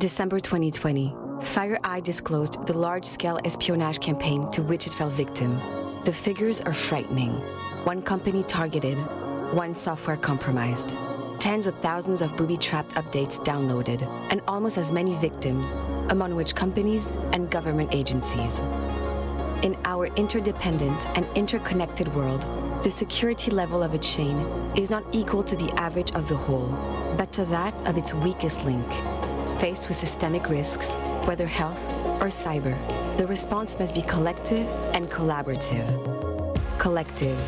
December 2020, FireEye disclosed the large-scale espionage campaign to which it fell victim. The figures are frightening. One company targeted, one software compromised. Tens of thousands of booby-trapped updates downloaded, and almost as many victims, among which companies and government agencies. In our interdependent and interconnected world, the security level of a chain is not equal to the average of the whole, but to that of its weakest link. Faced with systemic risks, whether health or cyber, the response must be collective and collaborative. Collective,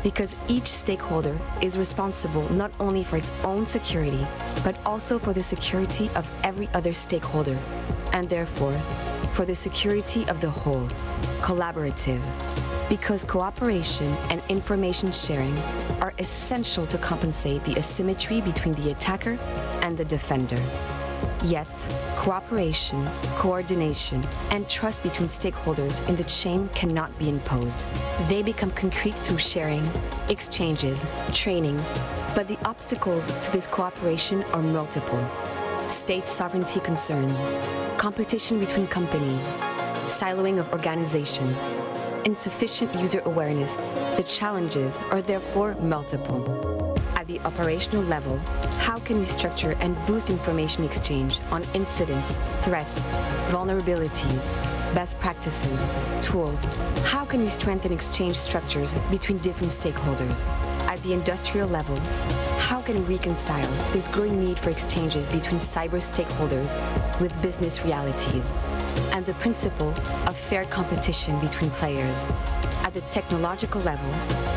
because each stakeholder is responsible not only for its own security, but also for the security of every other stakeholder, and therefore, for the security of the whole. Collaborative, because cooperation and information sharing are essential to compensate the asymmetry between the attacker and the defender. Yet, cooperation, coordination, and trust between stakeholders in the chain cannot be imposed. They become concrete through sharing, exchanges, training, but the obstacles to this cooperation are multiple. State sovereignty concerns, competition between companies, siloing of organizations, insufficient user awareness. The challenges are therefore multiple. At the operational level, how can we structure and boost information exchange on incidents, threats, vulnerabilities, best practices, tools? How can we strengthen exchange structures between different stakeholders? At the industrial level, how can we reconcile this growing need for exchanges between cyber stakeholders with business realities and the principle of fair competition between players? At the technological level,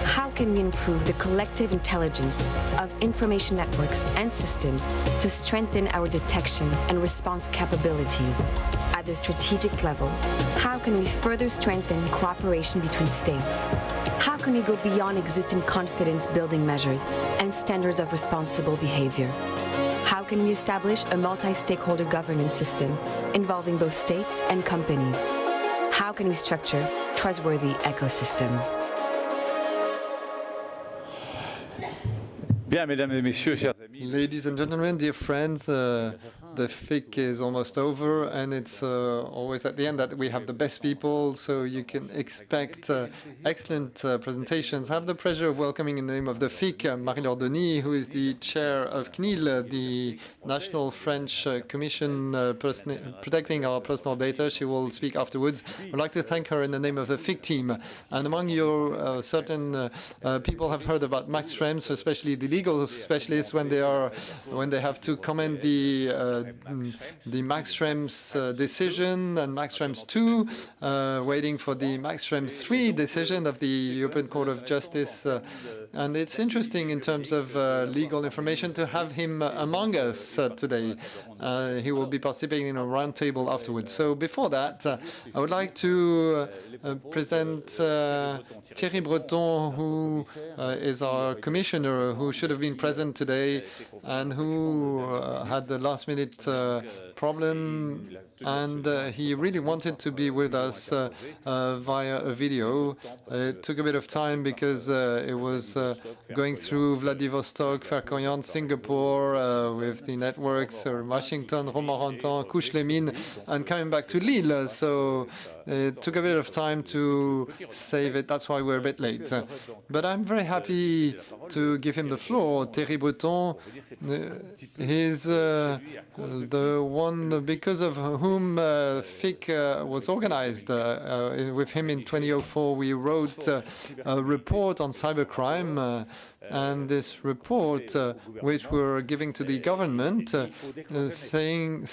how can we improve the collective intelligence of information networks and systems to strengthen our detection and response capabilities? At the strategic level, how can we further strengthen cooperation between states? How can we go beyond existing confidence-building measures and standards of responsible behavior? How can we establish a multi-stakeholder governance system involving both states and companies? How can we structure trustworthy ecosystems? Bien, mesdames et messieurs, chers amis. Ladies and gentlemen, dear friends, the FIC is almost over, and it's always at the end that we have the best people, so you can expect excellent presentations. I have the pleasure of welcoming in the name of the FIC, Marie-Laure Denis, who is the chair of CNIL, the National French Commission protecting our personal data. She will speak afterwards. I'd like to thank her in the name of the FIC team. And among you, certain people have heard about Max Schrems, especially the legal specialists, when they have to comment the Max Schrems decision and Max Schrems 2, waiting for the Max Schrems 3 decision of the European Court of Justice. And it's interesting in terms of legal information to have him among us today. He will be participating in a roundtable afterwards. So before that, I would like to present Thierry Breton, who is our commissioner, who should have been present today and who had the last-minute problem, and he really wanted to be with us via a video. It took a bit of time because it was going through Vladivostok, Fréquent, Singapore, with the networks, Washington, Romorantin, Couche-les-Mines, and coming back to Lille. So it took a bit of time to save it. That's why we're a bit late. But I'm very happy to give him the floor. Thierry Breton, he's the one because of whom FIC was organized. With him in 2004, we wrote a report on cybercrime. And this report, which we're giving to the government, was saying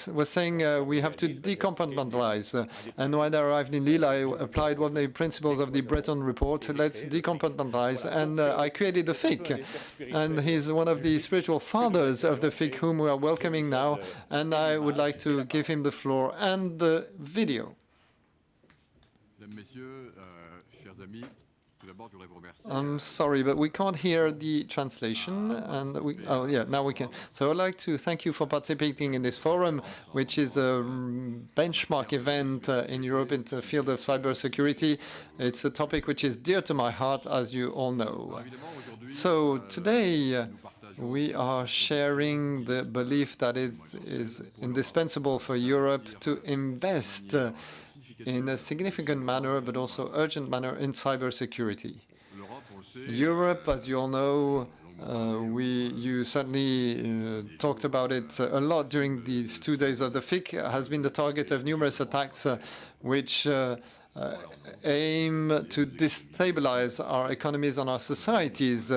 we have to decompartmentalize. And when I arrived in Lille, I applied one of the principles of the Breton report. Let's decompartmentalize. And I created the FIC. And he's one of the spiritual fathers of the FIC, whom we are welcoming now. And I would like to give him the floor and the video. I'm sorry, but we can't hear the translation. And oh, yeah, now we can. So I'd like to thank you for participating in this forum, which is a benchmark event in Europe in the field of cybersecurity. It's a topic which is dear to my heart, as you all know. So today, we are sharing the belief that it is indispensable for Europe to invest in a significant manner, but also urgent manner, in cybersecurity. Europe, as you all know, you certainly talked about it a lot during these 2 days of the FIC, has been the target of numerous attacks which aim to destabilize our economies and our societies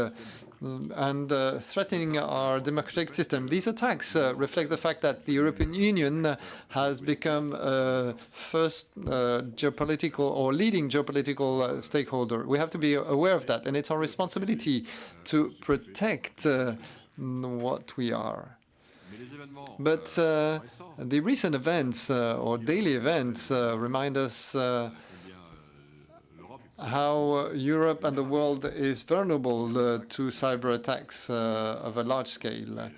and threatening our democratic system. These attacks reflect the fact that the European Union has become first geopolitical or leading geopolitical stakeholder. We have to be aware of that, and it's our responsibility to protect what we are. But the recent events or daily events remind us how Europe and the world is vulnerable to cyber attacks of a large scale.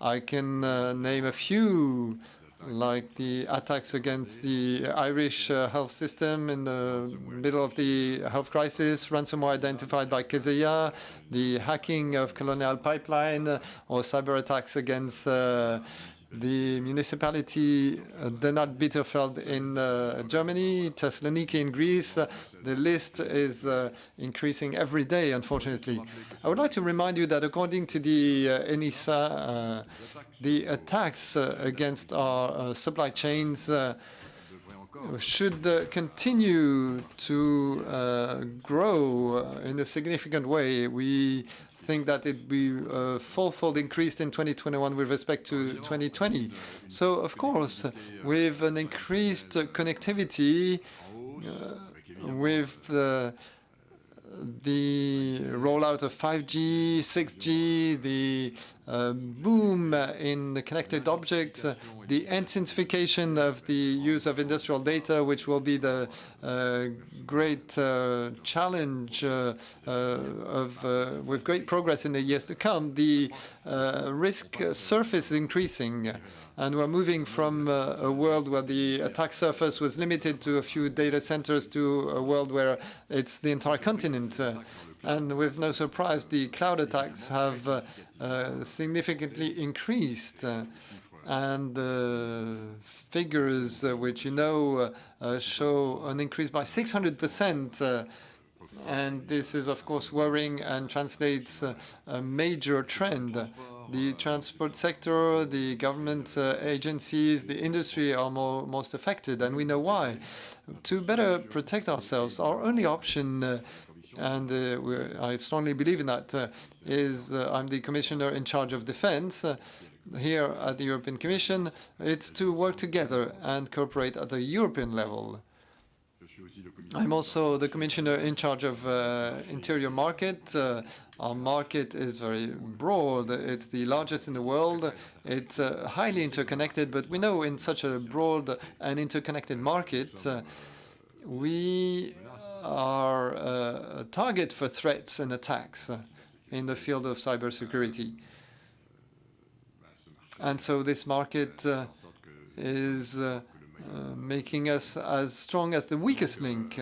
I can name a few, like the attacks against the Irish health system in the middle of the health crisis, ransomware identified by Kezeya, the hacking of Colonial Pipeline, or cyber attacks against the municipality Denat Bitterfeld in Germany, Thessaloniki in Greece. The list is increasing every day, unfortunately. I would like to remind you that according to the ENISA, the attacks against our supply chains should continue to grow in a significant way. We think that it will be fourfold increased in 2021 with respect to 2020. So, of course, with an increased connectivity, with the rollout of 5G, 6G, the boom in the connected objects, the intensification of the use of industrial data, which will be the great challenge with great progress in the years to come. The risk surface is increasing, and we're moving from a world where the attack surface was limited to a few data centers to a world where it's the entire continent. And with no surprise, the cloud attacks have significantly increased. And figures which you know show an increase by 600%. And this is, of course, worrying and translates a major trend. The transport sector, the government agencies, the industry are most affected, and we know why. To better protect ourselves, our only option, and I strongly believe in that, is I'm the commissioner in charge of defense here at the European Commission. It's to work together and cooperate at the European level. I'm also the commissioner in charge of interior market. Our market is very broad. It's the largest in the world. It's highly interconnected, but we know in such a broad and interconnected market, we are a target for threats and attacks in the field of cybersecurity. And so this market is making us as strong as the weakest link.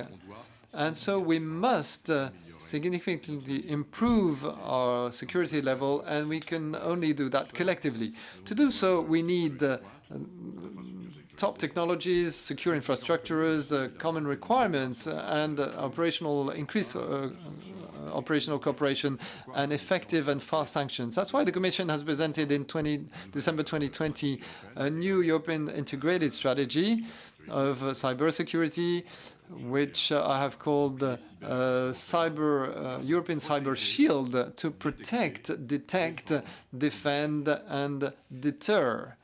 And so we must significantly improve our security level, and we can only do that collectively. To do so, we need top technologies, secure infrastructures, common requirements, and increased operational cooperation, and effective and fast sanctions. That's why the Commission has presented in December 2020 a new European integrated strategy of cybersecurity, which I have called European Cyber Shield, to protect, detect, defend, and deter.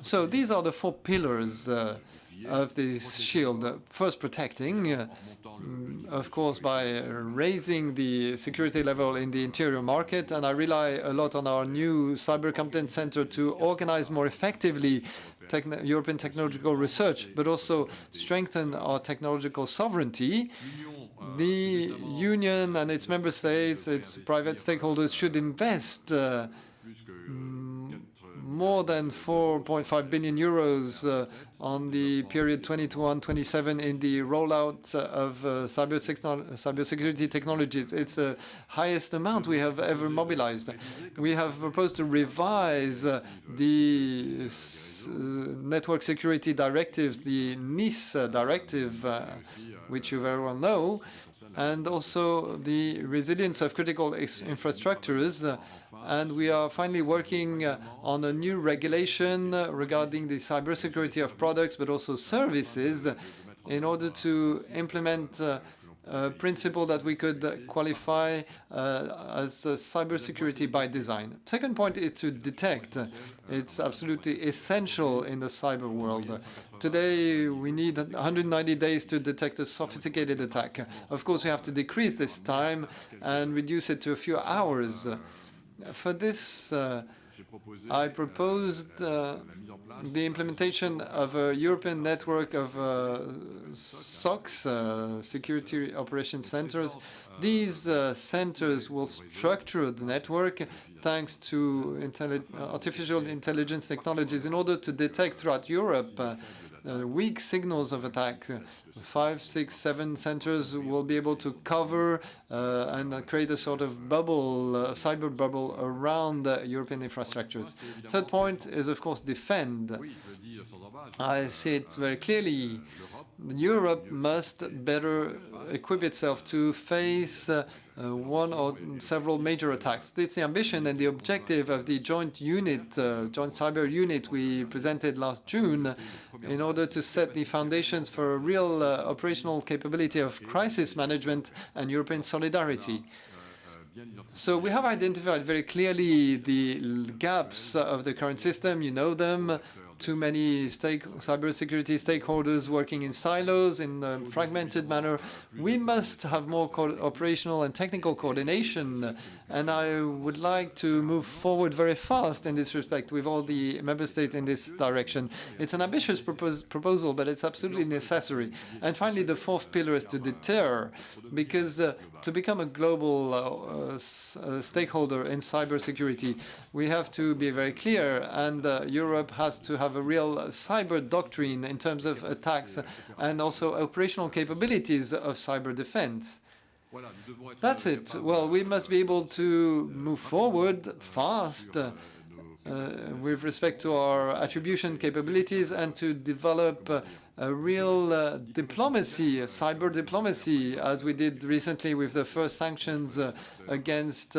So these are the 4 pillars of this shield. First, protecting, of course, by raising the security level in the interior market. And I rely a lot on our new Cyber Competence Center to organize more effectively European technological research, but also strengthen our technological sovereignty. The Union and its member states, its private stakeholders should invest more than 4.5 billion euros on the period 2021-27 in the rollout of cybersecurity technologies. It's the highest amount we have ever mobilized. We have proposed to revise the network security directives, the NIS directive, which you very well know, and also the resilience of critical infrastructures. And we are finally working on a new regulation regarding the cybersecurity of products, but also services, in order to implement a principle that we could qualify as cybersecurity by design. Second point is to detect. It's absolutely essential in the cyber world. Today, we need 190 days to detect a sophisticated attack. Of course, we have to decrease this time and reduce it to a few hours. For this, I proposed the implementation of a European network of SOCs, Security Operation Centers. These centers will structure the network thanks to artificial intelligence technologies in order to detect throughout Europe weak signals of attack. 5, 6, 7 centers will be able to cover and create a sort of bubble, cyber bubble around European infrastructures. Third point is, of course, defend. I see it very clearly. Europe must better equip itself to face one or several major attacks. It's the ambition and the objective of the joint unit, joint cyber unit we presented last June, in order to set the foundations for a real operational capability of crisis management and European solidarity. So we have identified very clearly the gaps of the current system. You know them. Too many cybersecurity stakeholders working in silos in a fragmented manner. We must have more operational and technical coordination, and I would like to move forward very fast in this respect with all the member states in this direction. It's an ambitious proposal, but it's absolutely necessary. And finally, the fourth pillar is to deter, because to become a global stakeholder in cybersecurity, we have to be very clear, and Europe has to have a real cyber doctrine in terms of attacks and also operational capabilities of cyber defense. That's it. Well, we must be able to move forward fast with respect to our attribution capabilities and to develop a real diplomacy, cyber diplomacy, as we did recently with the first sanctions against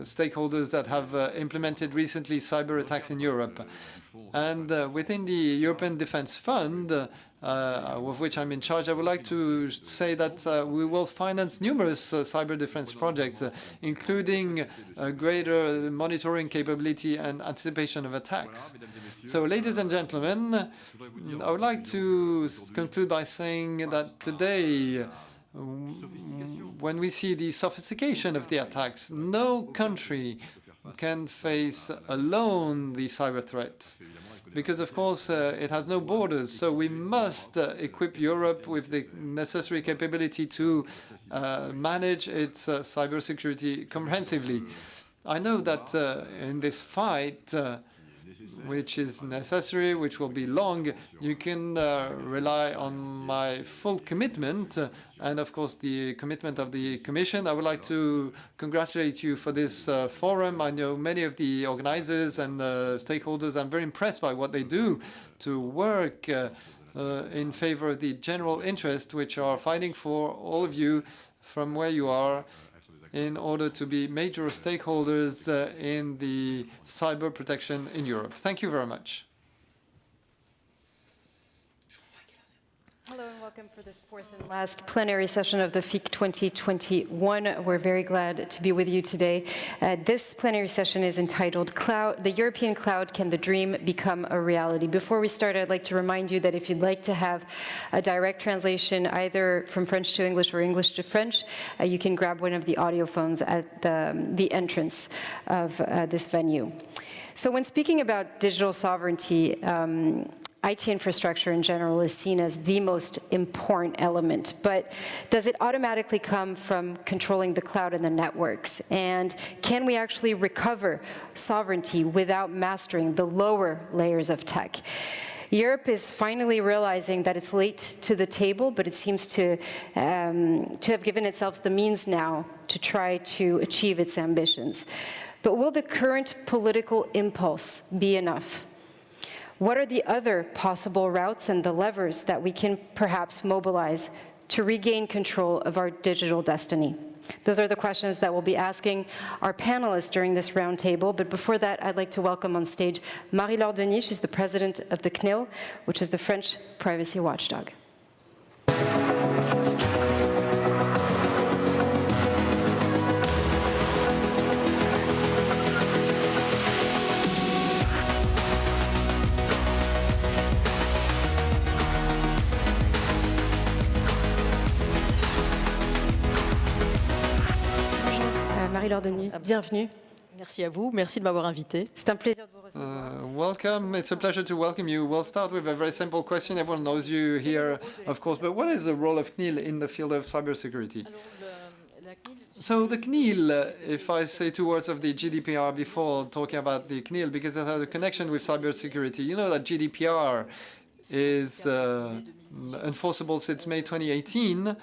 stakeholders that have implemented recently cyber attacks in Europe. And within the European Defence Fund, of which I'm in charge, I would like to say that we will finance numerous cyber defense projects, including greater monitoring capability and anticipation of attacks. So, ladies and gentlemen, I would like to conclude by saying that today, when we see the sophistication of the attacks, no country can face alone the cyber threat, because of course it has no borders. So we must equip Europe with the necessary capability to manage its cybersecurity comprehensively. I know that in this fight, which is necessary, which will be long, you can rely on my full commitment and, of course, the commitment of the Commission. I would like to congratulate you for this forum. I know many of the organizers and stakeholders. I'm very impressed by what they do to work in favor of the general interest, which are fighting for all of you from where you are, in order to be major stakeholders in the cyber protection in Europe. Thank you very much. Hello and welcome for this fourth and last plenary session of the FIC 2021. We're very glad to be with you today. This plenary session is entitled The European Cloud, Can the Dream Become a Reality? Before we start, I'd like to remind you that if you'd like to have a direct translation either from French to English or English to French, you can grab one of the audio phones at the entrance of this venue. So when speaking about digital sovereignty, IT infrastructure in general is seen as the most important element, but does it automatically come from controlling the cloud and the networks? And can we actually recover sovereignty without mastering the lower layers of tech? Europe is finally realizing that it's late to the table, but it seems to have given itself the means now to try to achieve its ambitions. But will the current political impulse be enough? What are the other possible routes and the levers that we can perhaps mobilize to regain control of our digital destiny? Those are the questions that we'll be asking our panelists during this roundtable. But before that, I'd like to welcome on stage Marie-Laure Denis. She's the president of the CNIL, which is the French privacy watchdog. Marie-Laure Denis, bienvenue. Merci à vous, merci de m'avoir invité. C'est un plaisir de vous recevoir. Welcome. It's a pleasure to welcome you. We'll start with a very simple question. Everyone knows you here, of course, but what is the role of CNIL in the field of cybersecurity? So the CNIL, if I say two words of the GDPR before talking about the CNIL, because it has a connection with cybersecurity. You know that GDPR is enforceable since May 2018,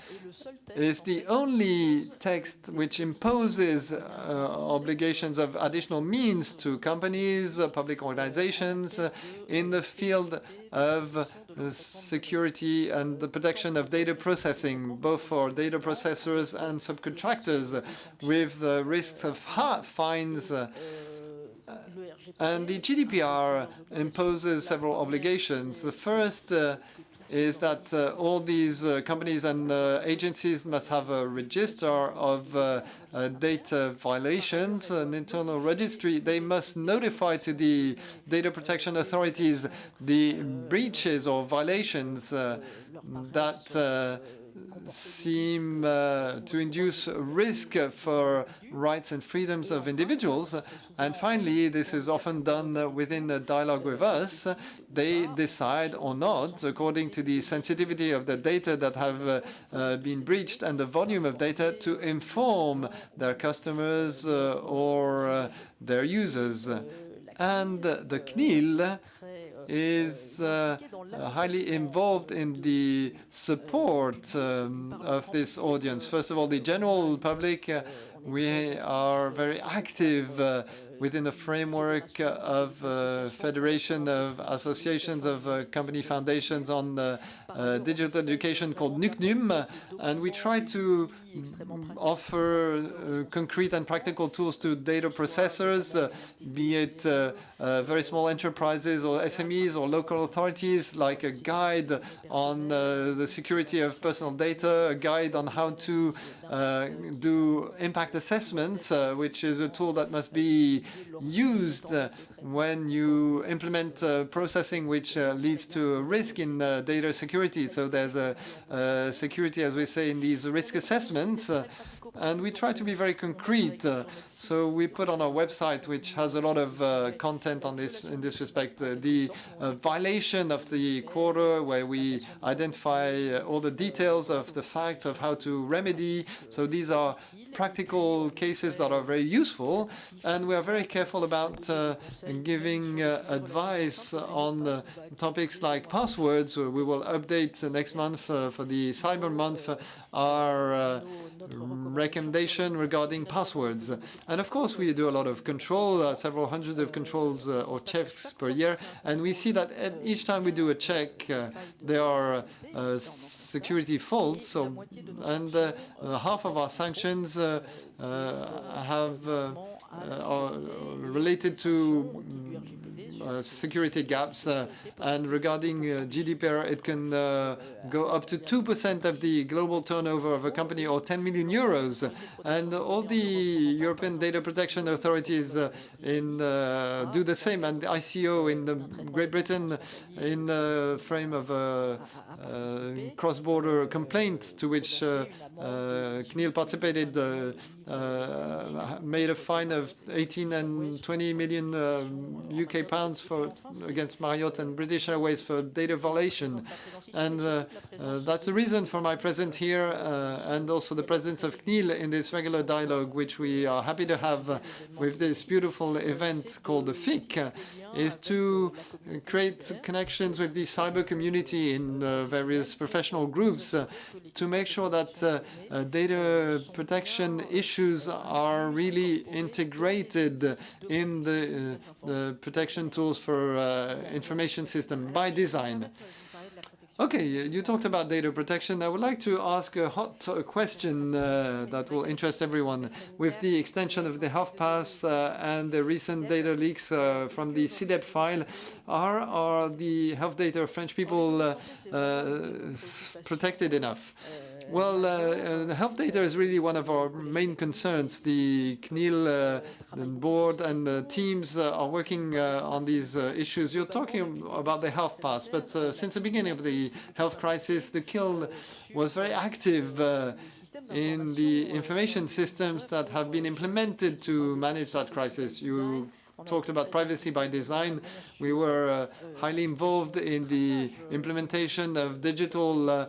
is the only text which imposes obligations of additional means to companies, public organizations in the field of security and the protection of data processing, both for data processors and subcontractors, with the risks of fines. And the GDPR imposes several obligations. The first is that all these companies and agencies must have a register of data violations, an internal registry. They must notify to the data protection authorities the breaches or violations that seem to induce risk for rights and freedoms of individuals. And finally, this is often done within a dialogue with us. They decide or not, according to the sensitivity of the data that have been breached and the volume of data, to inform their customers or their users. And the CNIL is highly involved in the support of this audience. First of all, the general public, we are very active within the framework of Federation of Associations of Company Foundations on Digital Education called NUCNUM, and we try to offer concrete and practical tools to data processors, be it very small enterprises or SMEs or local authorities, like a guide on the security of personal data, a guide on how to do impact assessments, which is a tool that must be used when you implement processing which leads to a risk in data security. So there's a security, as we say, in these risk assessments. And we try to be very concrete. So we put on our website, which has a lot of content on this in this respect, the violation of the quarter, where we identify all the details of the facts of how to remedy. So these are practical cases that are very useful, and we are very careful about giving advice on topics like passwords. We will update next month for the Cyber Month our recommendation regarding passwords. And of course, we do a lot of control, several hundreds of controls or checks per year, and we see that each time we do a check, there are security faults. So, and half of our sanctions are related to security gaps, and regarding GDPR, it can go up to 2% of the global turnover of a company, or 10 million euros. And all the European data protection authorities do the same, and the ICO in Great Britain, in the frame of a cross-border complaint to which CNIL participated, made a fine of 18 and 20 million UK pounds against Marriott and British Airways for data violation. And that's the reason for my presence here and also the presence of CNIL in this regular dialogue, which we are happy to have with this beautiful event called the FIC, is to create connections with the cyber community in various professional groups to make sure that data protection issues are really integrated in the protection tools for information system by design. Okay, you talked about data protection. I would like to ask a hot question that will interest everyone. With the extension of the health pass and the recent data leaks from the CDEP file, are the health data of French people protected enough? Well, the health data is really one of our main concerns. The CNIL board and the teams are working on these issues. You're talking about the health pass, but since the beginning of the health crisis, the KIL was very active in the information systems that have been implemented to manage that crisis. You talked about privacy by design. We were highly involved in the implementation of digital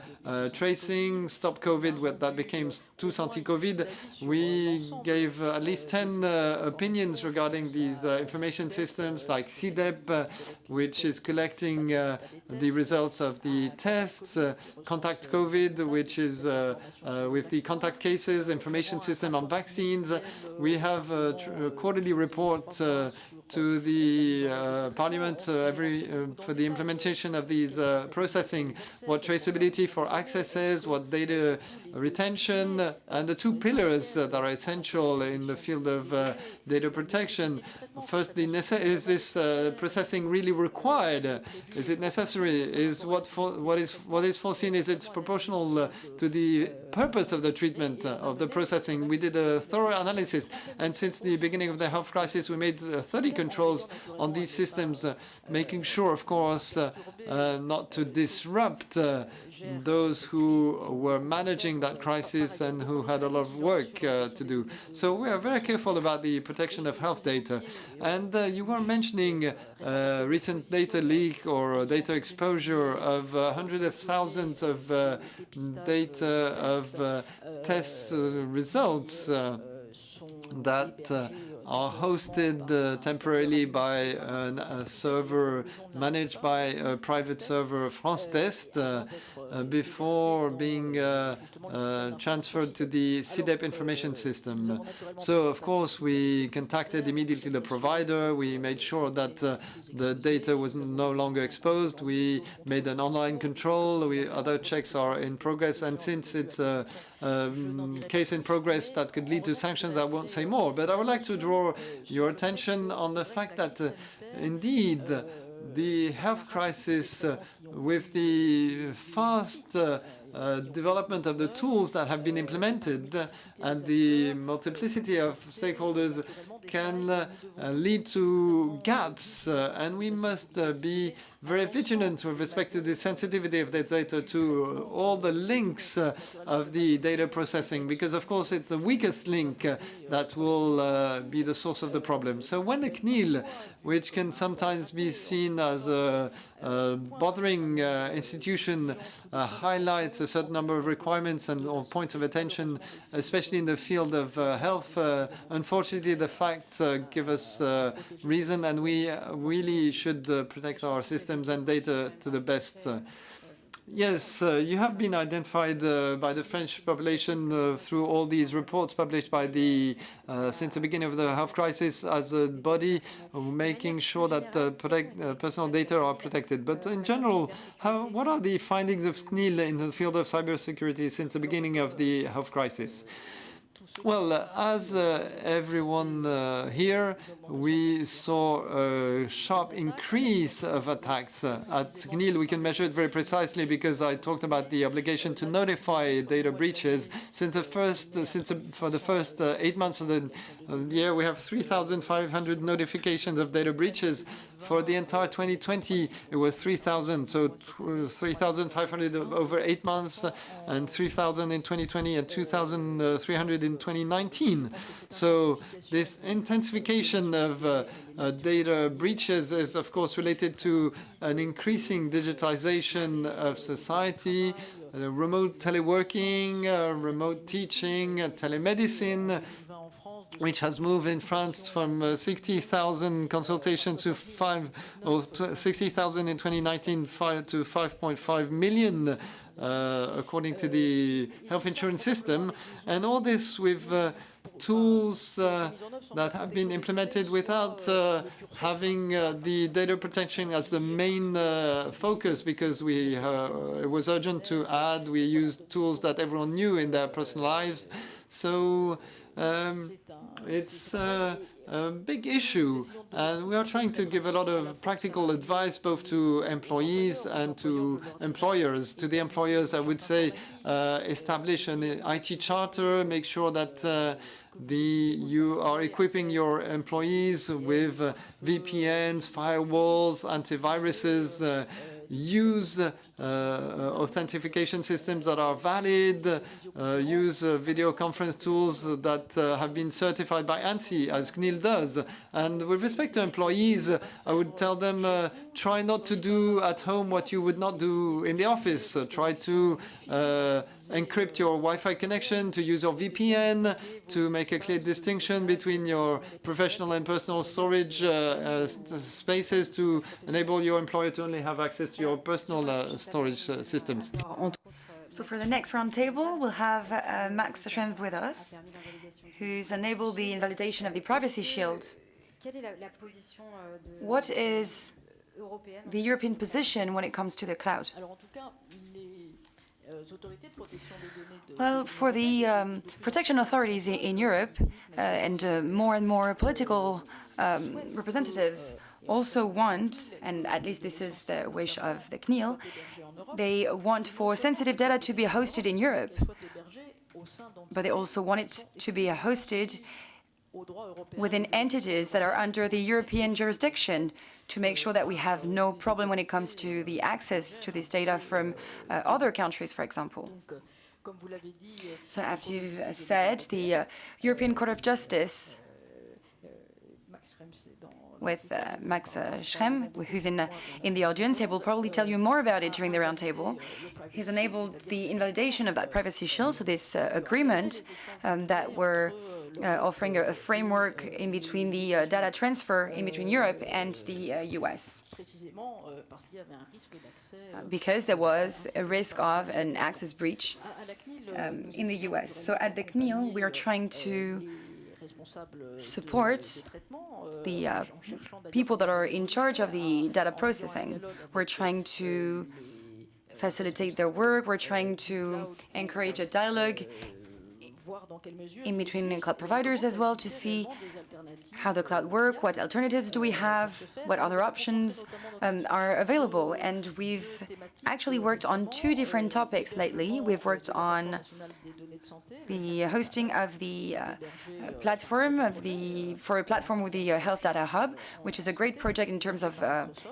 tracing, Stop COVID, that became Tous Anti-COVID. We gave at least 10 opinions regarding these information systems, like CDEP, which is collecting the results of the tests, Contact COVID, which is with the contact cases, information system on vaccines. We have a quarterly report to the Parliament for the implementation of these processing, what traceability for accesses, what data retention, and the two pillars that are essential in the field of data protection. First, is this processing really required? Is it necessary? Is what is foreseen, is it proportional to the purpose of the treatment of the processing? We did a thorough analysis, and since the beginning of the health crisis, we made 30 controls on these systems, making sure, of course, not to disrupt those who were managing that crisis and who had a lot of work to do. So we are very careful about the protection of health data. And you were mentioning recent data leak or data exposure of hundreds of thousands of data of test results that are hosted temporarily by a server managed by a private server, France Test, before being transferred to the CDEP information system. So, of course, we contacted immediately the provider. We made sure that the data was no longer exposed. We made an online control. Other checks are in progress. And since it's a case in progress that could lead to sanctions, I won't say more. But I would like to draw your attention on the fact that, indeed, the health crisis, with the fast development of the tools that have been implemented and the multiplicity of stakeholders, can lead to gaps, and we must be very vigilant with respect to the sensitivity of the data to all the links of the data processing, because of course it's the weakest link that will be the source of the problem. So when the CNIL, which can sometimes be seen as a bothering institution, highlights a certain number of requirements and or points of attention, especially in the field of health, unfortunately the facts give us reason, and we really should protect our systems and data to the best. Yes, you have been identified by the French population through all these reports published by the since the beginning of the health crisis as a body making sure that personal data are protected. But in general, what are the findings of CNIL in the field of cybersecurity since the beginning of the health crisis? Well, as everyone here, we saw a sharp increase of attacks. At CNIL, we can measure it very precisely because I talked about the obligation to notify data breaches. For the first 8 months of the year, we have 3,500 notifications of data breaches. For the entire 2020, it was 3,000. So 3,500 over 8 months, and 3,000 in 2020, and 2,300 in 2019. So this intensification of data breaches is, of course, related to an increasing digitization of society, remote teleworking, remote teaching, telemedicine, which has moved in France from 60,000 consultations to 60,000 in 2019 to 5.5 million, according to the health insurance system. And all this with tools that have been implemented without having the data protection as the main focus, because it was urgent to add. We used tools that everyone knew in their personal lives. So it's a big issue, and we are trying to give a lot of practical advice both to employees and to employers. To the employers, I would say establish an IT charter, make sure that you are equipping your employees with VPNs, firewalls, antiviruses, use authentication systems that are valid, use video conference tools that have been certified by ANSI, as CNIL does. And with respect to employees, I would tell them, try not to do at home what you would not do in the office. Try to encrypt your Wi-Fi connection, to use your VPN, to make a clear distinction between your professional and personal storage spaces, to enable your employer to only have access to your personal storage systems. So for the next roundtable, we'll have Max Schrem with us, who's enabled the invalidation of the privacy shield. What is the European position when it comes to the cloud? Well, for the protection authorities in Europe and more political representatives also want, and at least this is the wish of the CNIL, they want for sensitive data to be hosted in Europe, but they also want it to be hosted within entities that are under the European jurisdiction, to make sure that we have no problem when it comes to the access to this data from other countries, for example. So as you said, the European Court of Justice, with Max Schrem, who's in the audience, he will probably tell you more about it during the roundtable. He's enabled the invalidation of that privacy shield, so this agreement that we're offering a framework in between the data transfer in between Europe and the US. Because there was a risk of an access breach in the US. So at the CNIL, we are trying to support the people that are in charge of the data processing. We're trying to facilitate their work. We're trying to encourage a dialogue in between cloud providers as well, to see how the cloud work, what alternatives do we have, what other options are available. And we've actually worked on two different topics lately. We've worked on the hosting of the platform for a platform with the Health Data Hub, which is a great project in terms of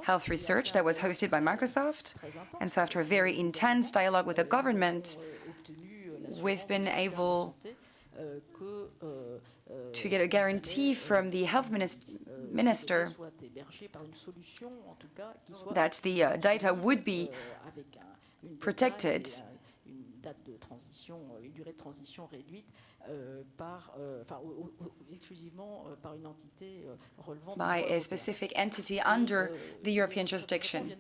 health research that was hosted by Microsoft. And so after a very intense dialogue with the government, we've been able to get a guarantee from the health minister that the data would be protected by a specific entity under the European jurisdiction.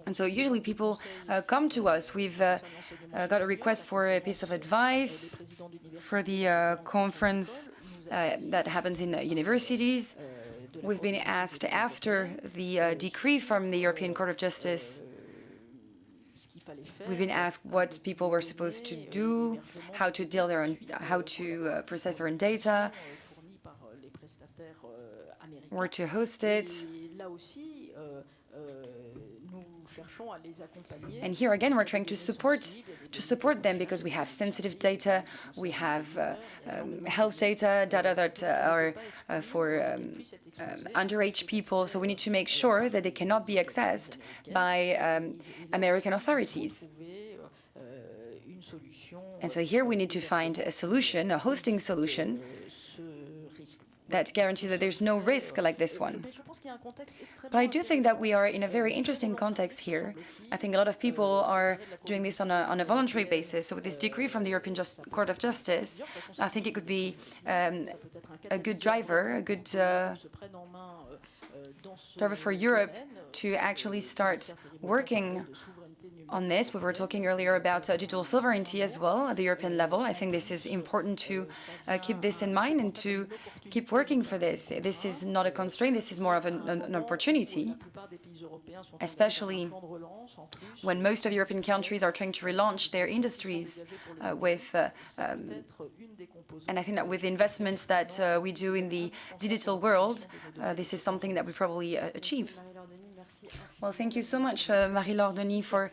And so usually people come to us. We've got a request for a piece of advice for the conference that happens in universities. We've been asked after the decree from the European Court of Justice. We've been asked what people were supposed to do, how to process their own data, where to host it. And here again, we're trying to support them, because we have sensitive data, we have health data that are for underage people. So we need to make sure that they cannot be accessed by American authorities. And so here we need to find a solution, a hosting solution, that guarantees that there's no risk like this one. But I do think that we are in a very interesting context here. I think a lot of people are doing this on a voluntary basis. So with this decree from the European Court of Justice, I think it could be a good driver, a good driver for Europe to actually start working on this. We were talking earlier about digital sovereignty as well at the European level. I think this is important to keep this in mind and to keep working for this. This is not a constraint, this is more of an opportunity, especially when most of European countries are trying to relaunch their industries and I think that with investments that we do in the digital world, this is something that we probably achieve. Well, thank you so much, Marie-Laure Denis, for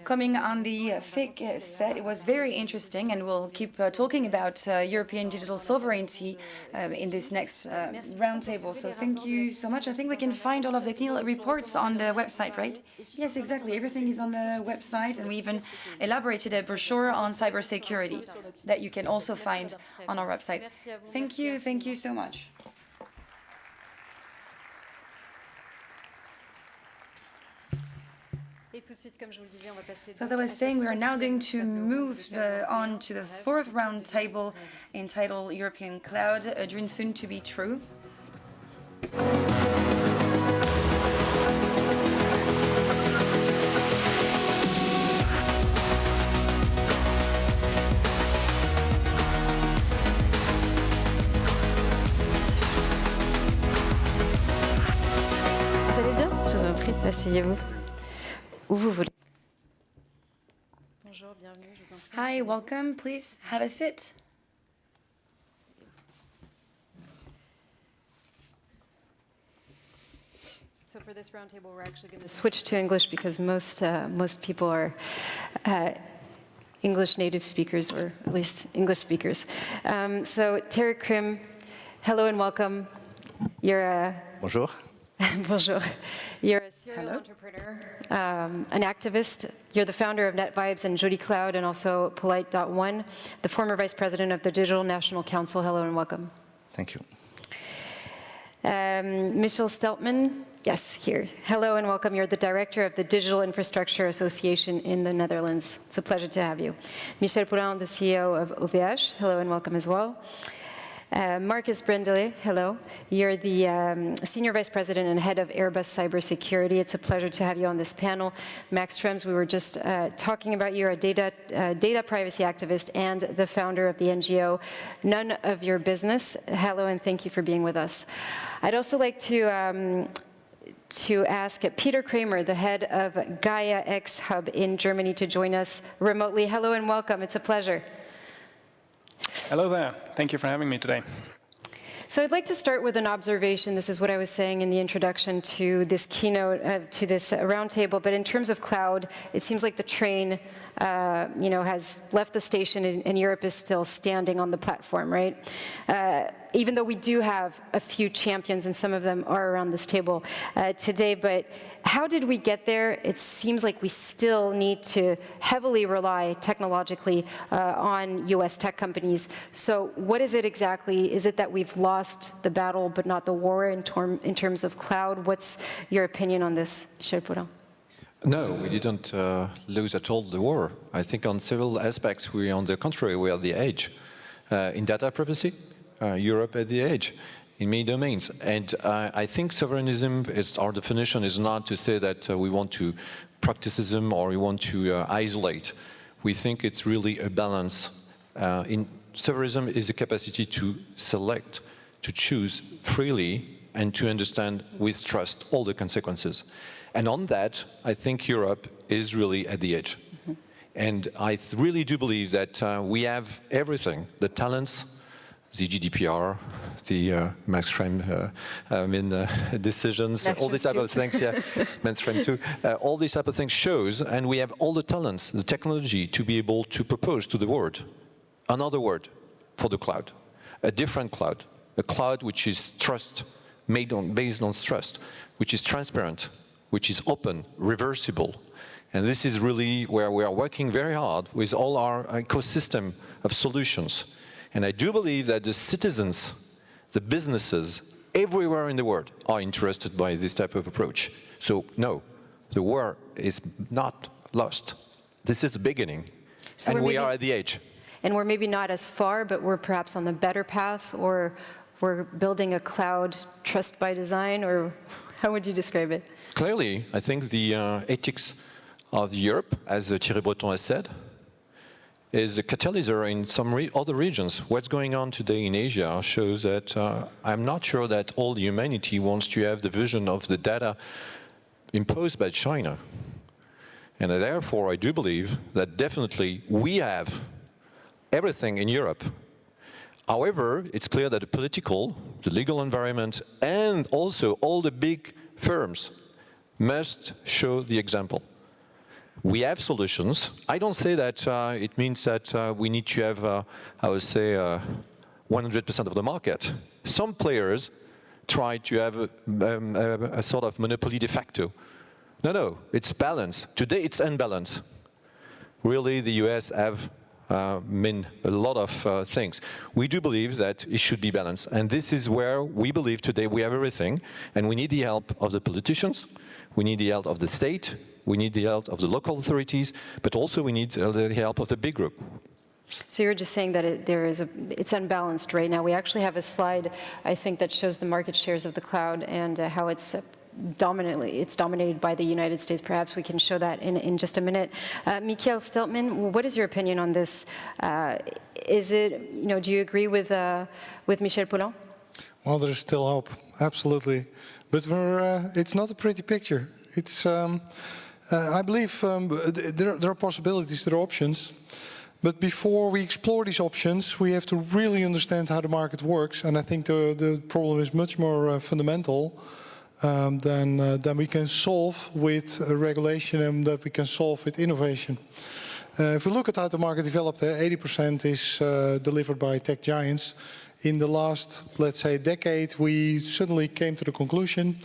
coming on the FIC set. It was very interesting, and we'll keep talking about European digital sovereignty in this next roundtable. So thank you so much. I think we can find all of the CNIL reports on the website, right? Yes, exactly. Everything is on the website, and we even elaborated a brochure on cybersecurity that you can also find on our website. Thank you so much. So as I was saying, we are now going to move on to the fourth round table entitled European Cloud, a dream soon to be true. Vous allez bien? Je vous en prie, asseyez-vous. Où vous voulez. Bonjour, bienvenue, je vous en prie. Hi, welcome. Please have a sit. So for this roundtable, we're actually going to switch to English because most people are English native speakers, or at least English speakers. So Terry Krim, hello and welcome. You're a Bonjour. bonjour. You're a serial entrepreneur, an activist. You're the founder of NetVibes and Jody Cloud, and also Polite.one, the former vice president of the Digital National Council. Hello and welcome. Thank you. Michel Steltman, yes, here. Hello and welcome. You're the director of the Digital Infrastructure Association in the Netherlands. It's a pleasure to have you. Michel Pourin, the CEO of OVH. Hello and welcome as well. Marcus Brendele, hello. You're the Senior Vice President and Head of Airbus Cybersecurity. It's a pleasure to have you on this panel. Max Schrems, we were just talking about you. You're a data privacy activist and the founder of the NGO None of Your Business. Hello and thank you for being with us. I'd also like to ask Peter Kramer, the head of Gaia X Hub in Germany, to join us remotely. Hello and welcome. It's a pleasure. Hello there. Thank you for having me today. So I'd like to start with an observation. This is what I was saying in the introduction to this keynote, to this roundtable. But in terms of cloud, it seems like the train, has left the station and Europe is still standing on the platform, right? Even though we do have a few champions, and some of them are around this table today, but how did we get there? It seems like we still need to heavily rely technologically on US tech companies. So what is it exactly? Is it that we've lost the battle but not the war in terms of cloud? What's your opinion on this, Michel Pourin? No, we didn't lose at all the war. I think on several aspects, on the contrary, we are the edge. In data privacy, Europe at the edge in many domains. And I think sovereignism, our definition is not to say that we want to practicism or we want to isolate. We think it's really a balance. Sovereignism is the capacity to select, to choose freely, and to understand with trust all the consequences. And on that, I think Europe is really at the edge. Mm-hmm. And I really do believe that we have everything, the talents, the GDPR, the Max Schrems decisions, all these type of things, yeah, Max Schrems too. All these type of things shows, and we have all the talents, the technology to be able to propose to the world another word for the cloud, a different cloud, a cloud which is based on trust, which is transparent, which is open, reversible, And this is really where we are working very hard with all our ecosystem of solutions. And I do believe that the citizens, the businesses, everywhere in the world are interested by this type of approach. So no, the war is not lost. This is the beginning, so and we are at the edge. And we're maybe not as far, but we're perhaps on the better path, or we're building a cloud trust by design, or how would you describe it? Clearly, I think the ethics of Europe, as Thierry Breton has said, is a catalyst in some other regions. What's going on today in Asia shows that I'm not sure that all humanity wants to have the vision of the data imposed by China. And therefore, I do believe that definitely we have everything in Europe. However, it's clear that the political, the legal environment, and also all the big firms must show the example. We have solutions. I don't say that it means that we need to have, I would say, 100% of the market. Some players try to have a sort of monopoly de facto. No, it's balance. Today it's unbalanced. Really, the US have meant a lot of things. We do believe that it should be balanced. And this is where we believe today we have everything. And we need the help of the politicians. We need the help of the state. We need the help of the local authorities, but also we need the help of the big group. So you're just saying that it's unbalanced right now. We actually have a slide, I think, that shows the market shares of the cloud and how it's dominated by the United States. Perhaps we can show that in just a minute. Michiel Steltman, what is your opinion on this? Do you agree with Michel Poulain? Well, there's still hope, absolutely. But it's not a pretty picture. It's, I believe there are possibilities, there are options. But before we explore these options, we have to really understand how the market works. And I think the problem is much more fundamental than we can solve with regulation and that we can solve with innovation. If we look at how the market developed, 80% is delivered by tech giants. In the last, let's say, decade, we suddenly came to the conclusion,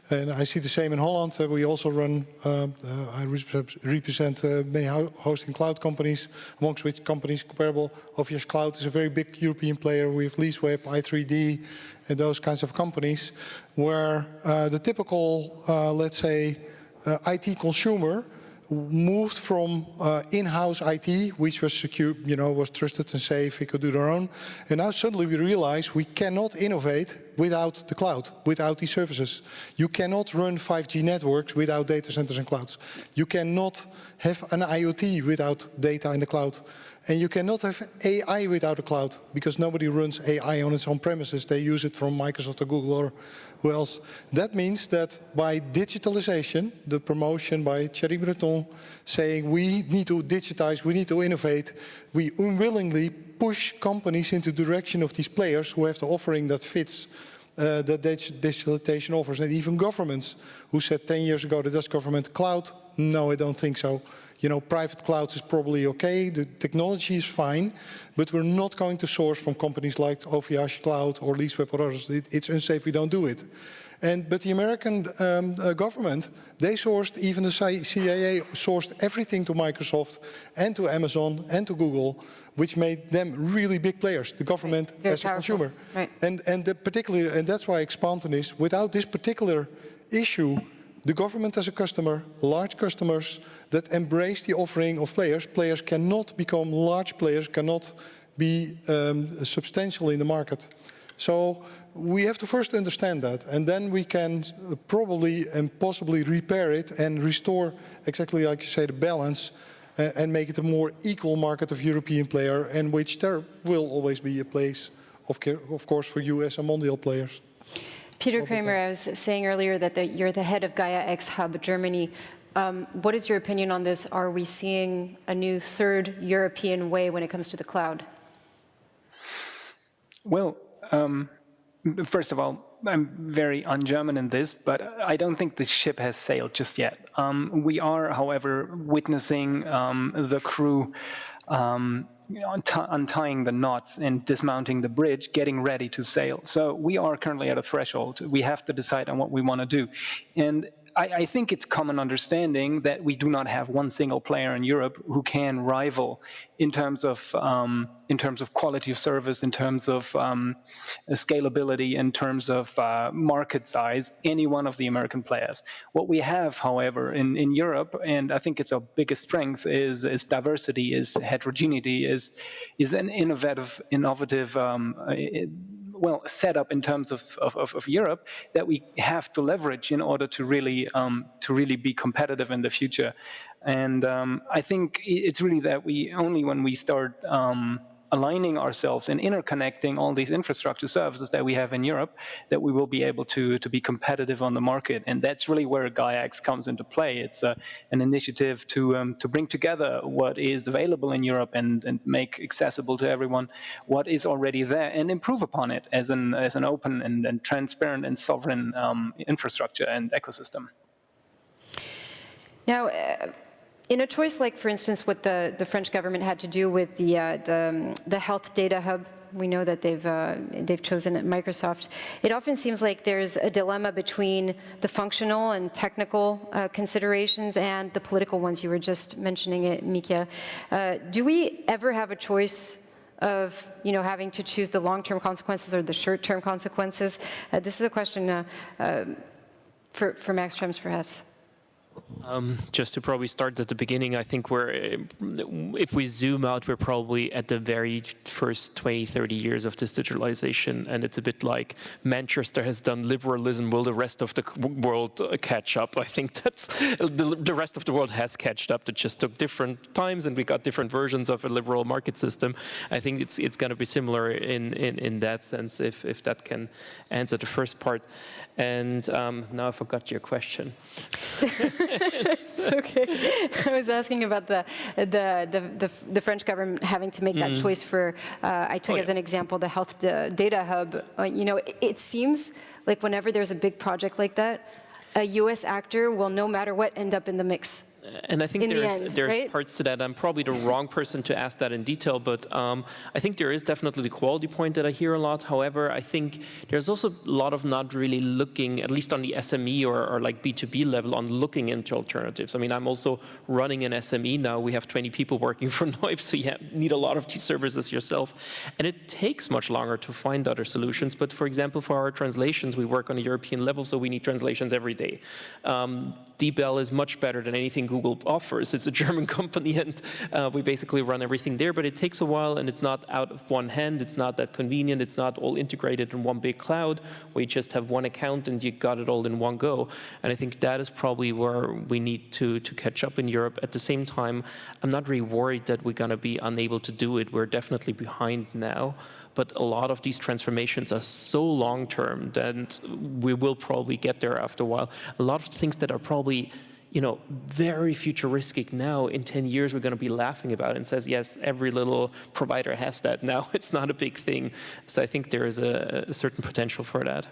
and I see the same in Holland. We also run, I represent many hosting cloud companies, amongst which companies comparable. OVS Cloud is a very big European player. We have LeaseWeb, i3D, and those kinds of companies, where the typical, let's say, IT consumer moved from in-house IT, which was secure, was trusted and safe, we could do their own. And now suddenly we realize we cannot innovate without the cloud, without these services. You cannot run 5G networks without data centers and clouds. You cannot have an IoT without data in the cloud. And you cannot have AI without a cloud, because nobody runs AI on its own premises. They use it from Microsoft or Google or who else. That means that by digitalization, the promotion by Thierry Breton, saying we need to digitize, we need to innovate, we unwillingly push companies into the direction of these players who have the offering that fits that digitalization offers. And even governments who said 10 years ago, the Dutch government, cloud, no, I don't think so. Private clouds is probably okay, the technology is fine, but we're not going to source from companies like OVS Cloud or LeaseWeb or others. It's unsafe, we don't do it. But the American government, they sourced, even the CIA sourced everything to Microsoft and to Amazon and to Google, which made them really big players, the government as a consumer. Right. And that's why I expand on this. Without this particular issue, the government as a customer, large customers that embrace the offering of players. Players cannot become large players, cannot be substantial in the market. So we have to first understand that, and then we can probably and possibly repair it and restore, exactly like you say, the balance and make it a more equal market of European player, in which there will always be a place, of course, for US and mondial players. Peter Kramer, I was saying earlier that you're the head of Gaia X Hub Germany. What is your opinion on this? Are we seeing a new third European way when it comes to the cloud? Well, first of all, I'm very un-German in this, but I don't think the ship has sailed just yet. We are, however, witnessing the crew untying the knots and dismounting the bridge, getting ready to sail. So we are currently at a threshold. We have to decide on what we want to do. And I think it's common understanding that we do not have one single player in Europe who can rival in terms of quality of service, in terms of scalability, in terms of market size, any one of the American players. What we have, however, in Europe, and I think it's our biggest strength, is diversity, is heterogeneity, is an innovative set up in terms of Europe that we have to leverage in order to really be competitive in the future. And I think it's really that when we start aligning ourselves and interconnecting all these infrastructure services that we have in Europe, that we will be able to be competitive on the market. And that's really where GaiaX comes into play. It's an initiative to bring together what is available in Europe and make accessible to everyone what is already there and improve upon it as an open and transparent and sovereign infrastructure and ecosystem. Now, in a choice like, for instance, what the French government had to do with the health data hub, we know that they've chosen Microsoft. It often seems like there's a dilemma between the functional and technical considerations and the political ones. You were just mentioning it, Mikael. Do we ever have a choice of having to choose the long-term consequences or the short-term consequences? This is a question for Max Schrems, perhaps. Just to probably start at the beginning, I think if we zoom out, we're probably at the very first 20, 30 years of this digitalization, and it's a bit like Manchester has done liberalism, will the rest of the world catch up? I think that's the rest of the world has catched up. It just took different times, and we got different versions of a liberal market system. I think it's going to be similar in that sense, if that can answer the first part. And now I forgot your question. It's okay. I was asking about the French government having to make that choice for, I took as an example, the health data hub. It seems like whenever there's a big project like that, a US actor will, no matter what, end up in the mix. And I think there's right? parts to that. I'm probably the wrong person to ask that in detail, but I think there is definitely the quality point that I hear a lot. However, I think there's also a lot of not really looking, at least on the SME or like B2B level, on looking into alternatives. I mean, I'm also running an SME now. We have 20 people working for Noip, so you need a lot of these services yourself. And it takes much longer to find other solutions. But for example, for our translations, we work on a European level, so we need translations every day. DeepL is much better than anything Google offers. It's a German company, and we basically run everything there, but it takes a while, and it's not out of one hand. It's not that convenient. It's not all integrated in one big cloud where you just have one account and you got it all in one go. And I think that is probably where we need to catch up in Europe. At the same time, I'm not really worried that we're going to be unable to do it. We're definitely behind now. But a lot of these transformations are so long-term that we will probably get there after a while. A lot of things that are probably, very futuristic now, in 10 years we're going to be laughing about it and says, yes, every little provider has that now. It's not a big thing. So I think there is a certain potential for that.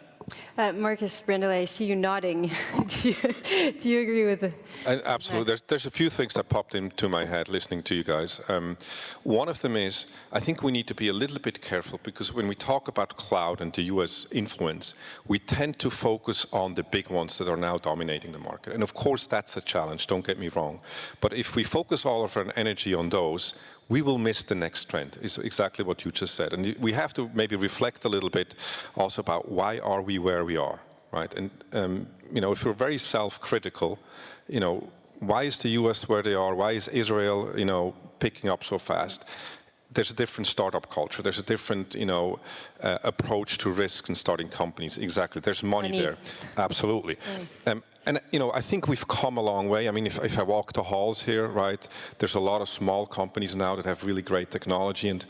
Marcus Brendele, I see you nodding. Do you agree with it? Absolutely. There's a few things that popped into my head listening to you guys. One of them is, I think we need to be a little bit careful, because when we talk about cloud and the US influence, we tend to focus on the big ones that are now dominating the market. And of course, that's a challenge, don't get me wrong. But if we focus all of our energy on those, we will miss the next trend, is exactly what you just said. And we have to maybe reflect a little bit also about why are we where we are, right? And, if we're very self-critical, why is the US where they are? Why is Israel, picking up so fast? There's a different startup culture. There's a different, approach to risk in starting companies. Exactly. There's money there. Absolutely. And, I think we've come a long way. I mean, if I walk the halls here, right, there's a lot of small companies now that have really great technology, and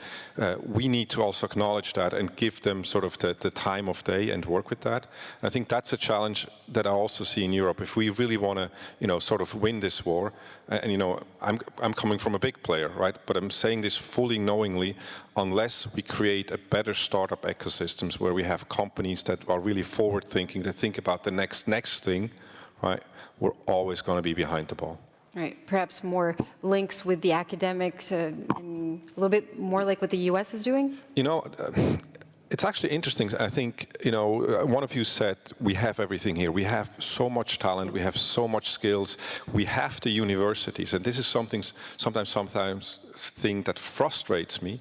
we need to also acknowledge that and give them sort of the time of day and work with that. And I think that's a challenge that I also see in Europe. If we really want to, sort of win this war, and, I'm coming from a big player, right, but I'm saying this fully knowingly, unless we create a better startup ecosystems where we have companies that are really forward-thinking, that think about the next thing, right, we're always going to be behind the ball. Right. Perhaps more links with the academics, and a little bit more like what the US is doing? it's actually interesting. I think, you know, one of you said we have everything here. We have so much talent. We have so much skills. We have the universities. And this is something sometimes thing that frustrates me,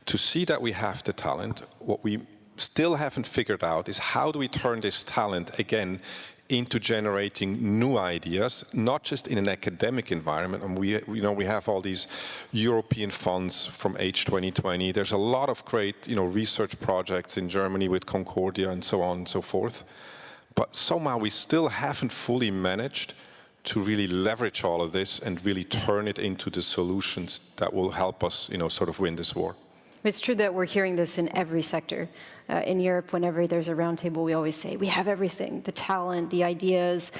to see that we have the talent. What we still haven't figured out is how do we turn this talent again into generating new ideas, not just in an academic environment. And we have all these European funds from H 2020. There's a lot of great, research projects in Germany with Concordia and so on and so forth. But somehow we still haven't fully managed to really leverage all of this and really turn it into the solutions that will help us, sort of win this war. It's true that we're hearing this in every sector. In Europe, whenever there's a roundtable, we always say, we have everything, the talent, the ideas,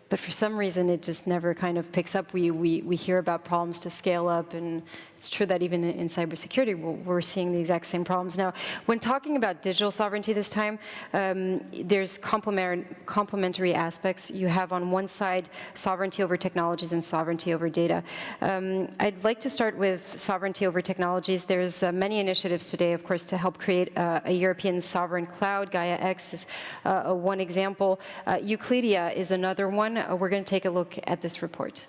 but for some reason it just never kind of picks up. We hear about problems to scale up, and it's true that even in cybersecurity, we're seeing the exact same problems. Now, when talking about digital sovereignty this time, there's complementary aspects. You have on one side sovereignty over technologies and sovereignty over data. I'd like to start with sovereignty over technologies. There's many initiatives today, of course, to help create a European sovereign cloud. Gaia X is one example. Euclidia is another one. We're going to take a look at this report.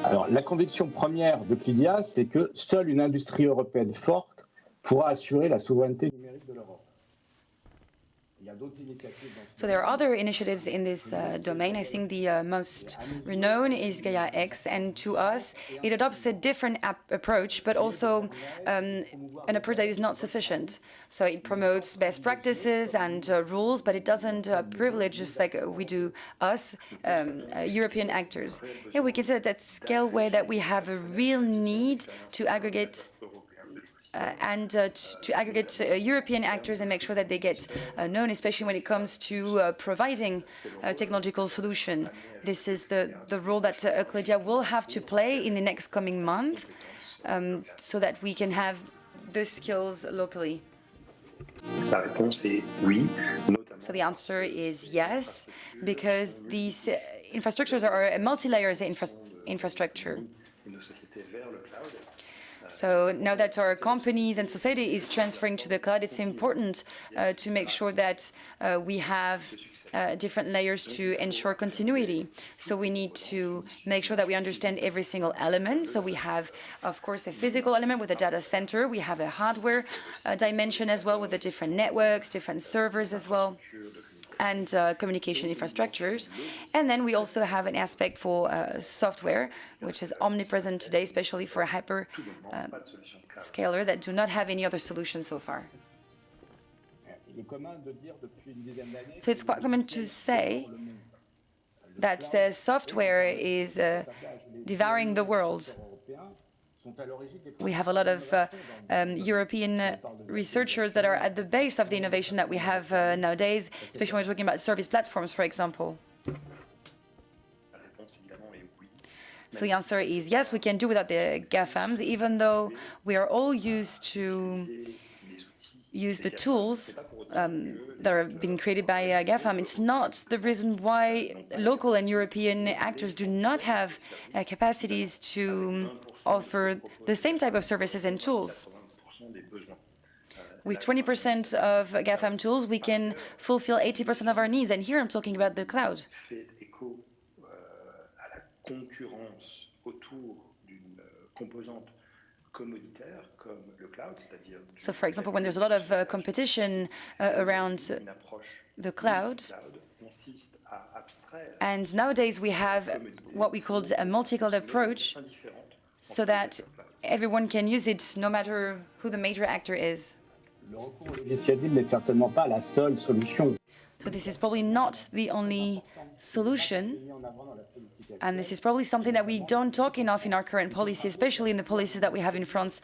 Alors, la conviction première d'Euclidia, c'est que seule une industrie européenne forte pourra assurer la souveraineté numérique de l'Europe. So there are other initiatives in this domain. I think the most renowned is Gaia X, and to us, it adopts a different approach, but also an approach that is not sufficient. So it promotes best practices and rules, but it doesn't privilege, just like we do us, European actors. Here we can say that scale way that we have a real need to aggregate to aggregate European actors and make sure that they get known, especially when it comes to providing a technological solution. This is the role that Euclidia will have to play in the next coming month, so that we can have the skills locally. La réponse est oui. So the answer is yes, because these infrastructures are a multi-layers infrastructure. So now that our companies and society is transferring to the cloud, it's important to make sure that we have different layers to ensure continuity. So we need to make sure that we understand every single element. So we have, of course, a physical element with a data center. We have a hardware dimension as well with the different networks, different servers as well, and communication infrastructures. And then we also have an aspect for software, which is omnipresent today, especially for a hyper-scaler that do not have any other solution so far. So it's quite common to say that the software is devouring the world. We have a lot of European researchers that are at the base of the innovation that we have nowadays, especially when we're talking about service platforms, for example. So the answer is yes, we can do without the GAFAMs, even though we are all used to use the tools that have been created by GAFAM. It's not the reason why local and European actors do not have capacities to offer the same type of services and tools. With 20% of GAFAM tools, we can fulfill 80% of our needs. And here I'm talking about the cloud. So, for example, when there's a lot of competition around the cloud, and nowadays we have what we call a multi-cloud approach, so that everyone can use it, no matter who the major actor is. So this is probably not the only solution, and this is probably something that we don't talk enough in our current policy, especially in the policies that we have in France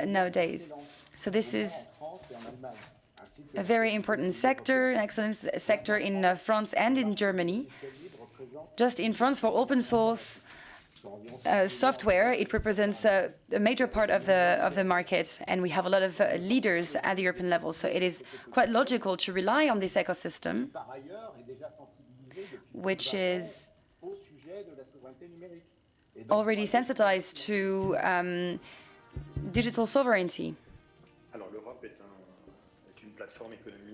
nowadays. So this is a very important sector, an excellent sector in France and in Germany. Just in France, for open source software, it represents a major part of the market, and we have a lot of leaders at the European level. So it is quite logical to rely on this ecosystem, which is already sensitized to digital sovereignty.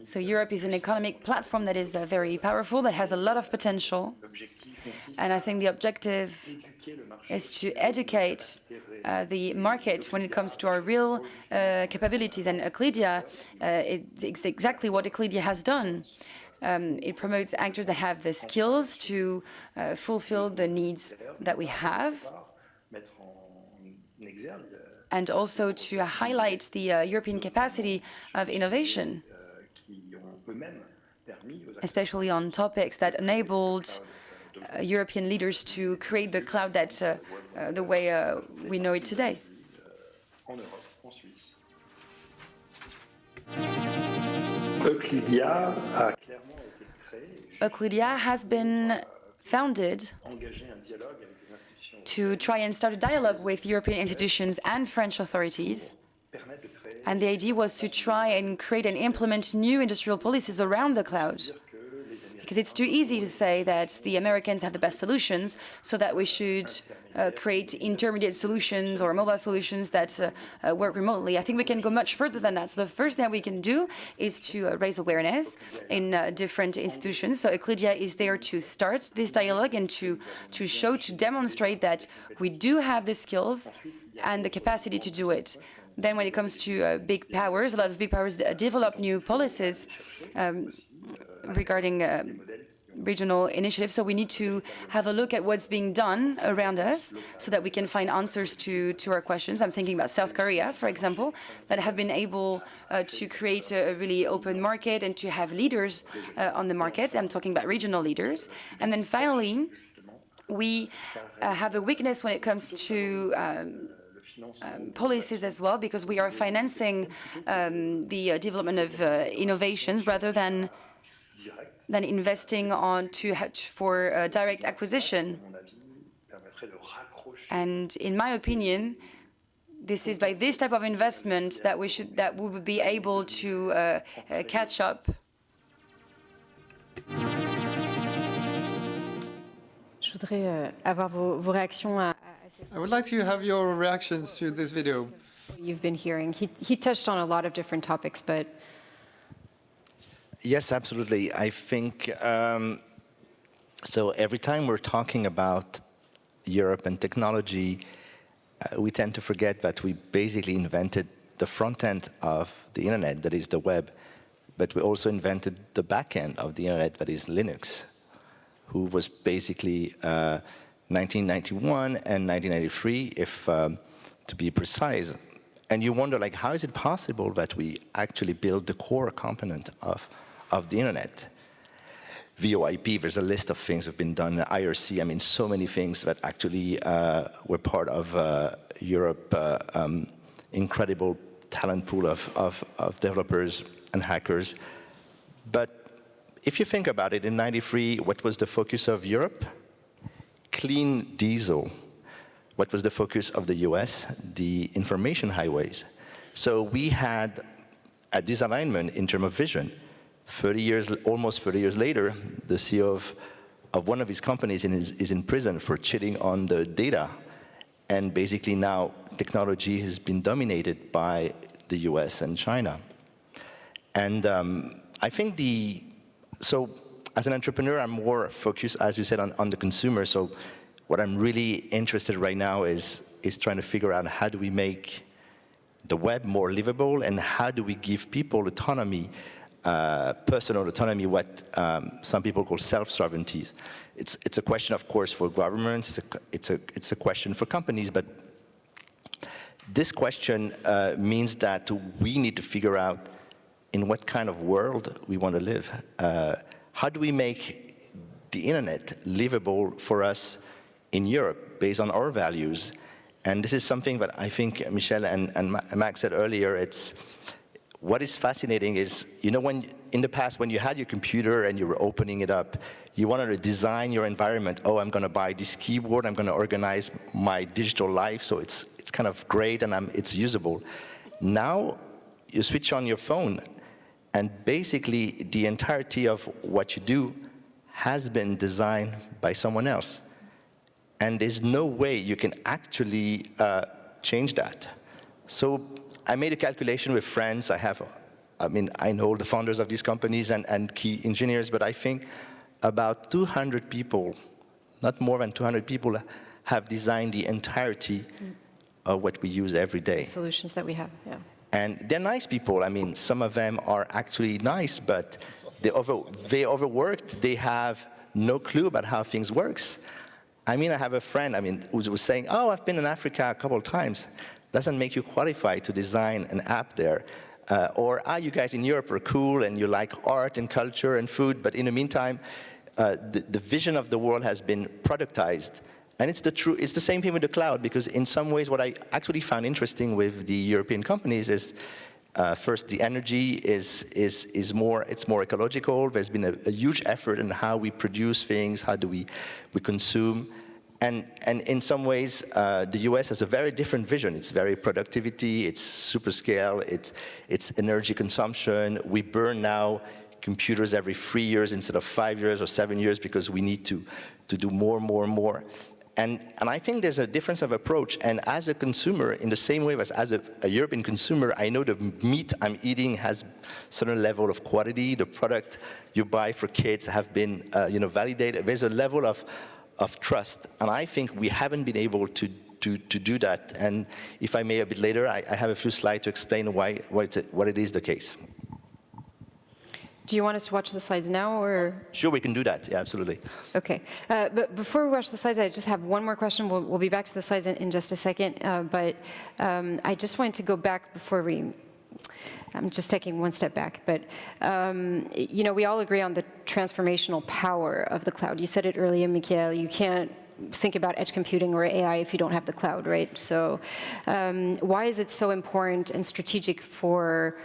So Europe is an economic platform that is very powerful, that has a lot of potential. And I think the objective is to educate the market when it comes to our real capabilities. And Euclidia, it's exactly what Euclidia has done. It promotes actors that have the skills to fulfill the needs that we have, and also to highlight the European capacity of innovation, especially on topics that enabled European leaders to create the cloud that the way we know it today. Euclidia has been founded to try and start a dialogue with European institutions and French authorities. And the idea was to try and create and implement new industrial policies around the cloud. Because it's too easy to say that the Americans have the best solutions, so that we should create intermediate solutions or mobile solutions that work remotely. I think we can go much further than that. So the first thing we can do is to raise awareness in different institutions. So Euclidia is there to start this dialogue and to show, to demonstrate that we do have the skills and the capacity to do it. Then when it comes to big powers, a lot of big powers develop new policies regarding regional initiatives. So we need to have a look at what's being done around us so that we can find answers to our questions. I'm thinking about South Korea, for example, that have been able to create a really open market and to have leaders on the market. I'm talking about regional leaders. And then finally, we have a weakness when it comes to policies as well, because we are financing the development of innovations rather than investing for direct acquisition. And in my opinion, this is by this type of investment that we would be able to catch up. Je voudrais avoir vos réactions à I would like to have your reactions to this video. You've been hearing. He touched on a lot of different topics, but yes, absolutely. I think so. Every time we're talking about Europe and technology, we tend to forget that we basically invented the front end of the internet, that is the web, but we also invented the back end of the internet, that is Linux, who was basically 1991 and 1993, if to be precise. And you wonder, like, how is it possible that we actually build the core component of the internet? VoIP, there's a list of things that have been done. IRC, I mean, so many things that actually were part of Europe, incredible talent pool of developers and hackers. But if you think about it, in '93, what was the focus of Europe? Clean diesel. What was the focus of the US? The information highways. So we had a disalignment in terms of vision. Almost 30 years later, the CEO of one of his companies is in prison for cheating on the data. And basically now technology has been dominated by the US and China. And I think so as an entrepreneur, I'm more focused, as you said, on the consumer. So what I'm really interested right now is trying to figure out how do we make the web more livable, and how do we give people autonomy, personal autonomy, what some people call self-sovereignty. It's a question, of course, for governments. It's a question for companies, but this question means that we need to figure out in what kind of world we want to live. How do we make the internet livable for us in Europe based on our values? And this is something that I think Michel and Max said earlier. What is fascinating is, you know, in the past, when you had your computer and you were opening it up, you wanted to design your environment. Oh, I'm going to buy this keyboard. I'm going to organize my digital life so it's kind of great and it's usable. Now you switch on your phone, and basically the entirety of what you do has been designed by someone else. And there's no way you can actually change that. So I made a calculation with friends. I know the founders of these companies and key engineers, but I think about 200 people, not more than 200 people, have designed the entirety of what we use every day. The solutions that we have, yeah. And they're nice people. I mean, some of them are actually nice, but they overworked. They have no clue about how things works. I mean, I have a friend, who was saying, oh, I've been in Africa a couple of times. Doesn't make you qualified to design an app there. You guys in Europe are cool and you like art and culture and food, but in the meantime, the vision of the world has been productized. And it's the same thing with the cloud, because in some ways what I actually found interesting with the European companies is, first, the energy is more ecological. There's been a huge effort in how we produce things, how do we consume. And in some ways, the US has a very different vision. It's very productivity, it's super scale, it's energy consumption. We burn now computers every 3 years instead of 5 years or 7 years because we need to do more. And I think there's a difference of approach. And as a consumer, in the same way as a European consumer, I know the meat I'm eating has certain level of quality. The product you buy for kids have been validated. There's a level of trust. And I think we haven't been able to do that. And if I may, a bit later, I have a few slides to explain what it is the case. Do you want us to watch the slides now, or? Sure, we can do that. Yeah, absolutely. Okay. But before we watch the slides, I just have one more question. We'll be back to the slides in just a second. But I just wanted to go back before I'm just taking one step back. But, we all agree on the transformational power of the cloud. You said it earlier, Michael. You can't think about edge computing or AI if you don't have the cloud, right? So why is it so important and strategic for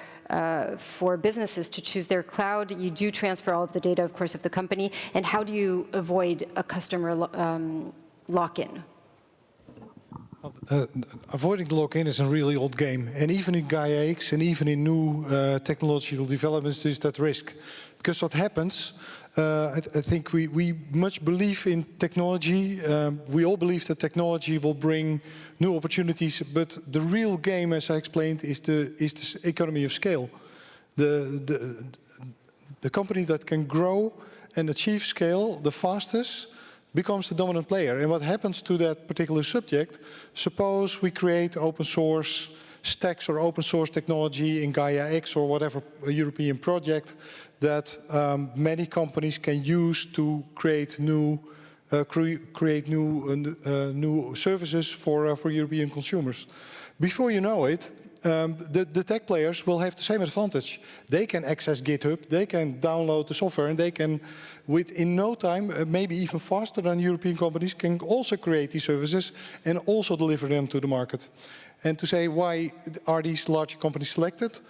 businesses to choose their cloud? You do transfer all of the data, of course, of the company. And how do you avoid a customer lock-in? Avoiding lock-in is a really old game. And even in Gaia X and even in new technological developments, there's that risk. Because what happens, I think we much believe in technology. We all believe that technology will bring new opportunities, but the real game, as I explained, is the economy of scale. The company that can grow and achieve scale the fastest becomes the dominant player. And what happens to that particular subject, suppose we create open source stacks or open source technology in Gaia X or whatever European project that many companies can use to create new services for European consumers. Before you know it, the tech players will have the same advantage. They can access GitHub, they can download the software, and they can, within no time, maybe even faster than European companies, can also create these services and also deliver them to the market. And to say, why are these large companies selected?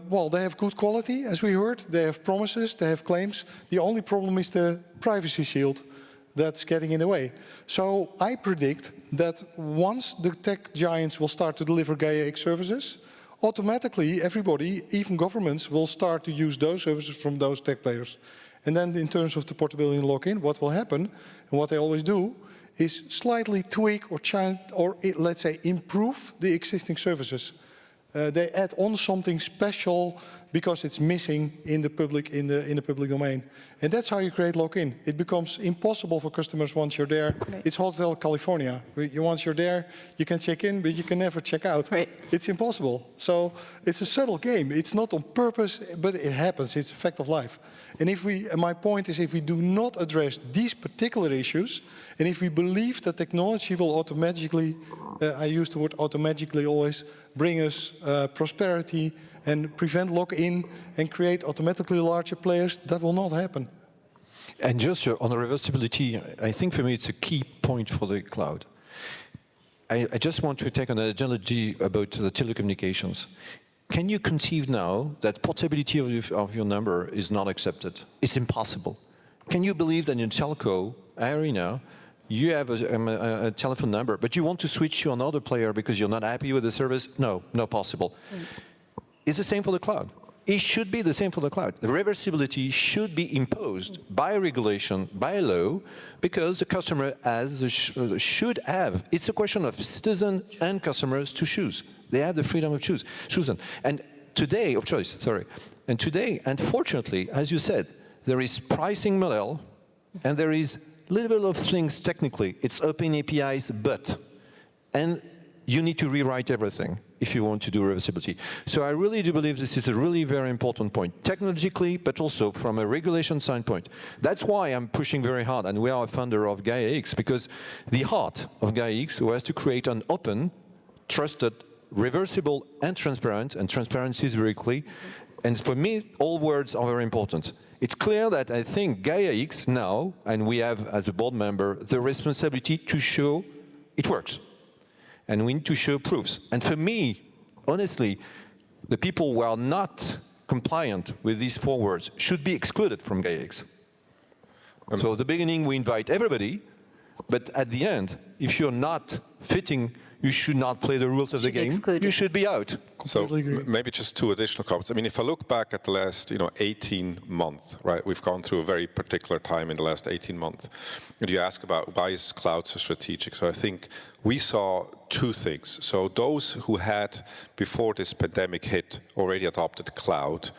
Well, they have good quality, as we heard. They have promises, they have claims. The only problem is the privacy shield that's getting in the way. So I predict that once the tech giants will start to deliver Gaia X services, automatically everybody, even governments, will start to use those services from those tech players. And then in terms of the portability and lock-in, what will happen, and what they always do, is slightly tweak or let's say improve the existing services. They add on something special because it's missing in the public domain, and that's how you create lock-in. It becomes impossible for customers once you're there. Right. It's Hotel California. Once you're there, you can check in, but you can never check out. Right. It's impossible. So it's a subtle game. It's not on purpose, but it happens. It's a fact of life. And my point is, if we do not address these particular issues, and if we believe that technology will automatically, I use the word automatically always, bring us prosperity and prevent lock-in and create automatically larger players, that will not happen. And just on the reversibility, I think for me it's a key point for the cloud. I just want to take an analogy about the telecommunications. Can you conceive now that portability of your number is not accepted? It's impossible. Can you believe that in telco arena, you have a telephone number, but you want to switch to another player because you're not happy with the service? No, not possible. It's the same for the cloud. it should be the same for the cloud. The reversibility should be imposed by regulation, by law, because the customer should have. It's a question of citizens and customers to choose. They have the freedom of choosing. And today, of choice, sorry. And today, unfortunately, as you said, there is pricing model, and there is little bit of things technically. It's open APIs, and you need to rewrite everything if you want to do reversibility. So I really do believe this is a really very important point, technologically, but also from a regulation standpoint. That's why I'm pushing very hard, and we are a funder of Gaia-X, because the heart of Gaia-X was to create an open, trusted, reversible, and transparency is very clear. And for me, all words are very important. It's clear that I think Gaia-X now, and we have, as a board member, the responsibility to show it works. And we need to show proofs. And for me, honestly, the people who are not compliant with these 4 words should be excluded from Gaia-X. So at the beginning, we invite everybody, but at the end, if you're not fitting, you should not play the rules of the game. You should be out. So maybe just 2 additional comments. I mean, if I look back at the last, 18 months, right? We've gone through a very particular time in the last 18 months. And you ask about why is cloud so strategic? So I think we saw 2 things. So those who had, before this pandemic hit, already adopted cloud,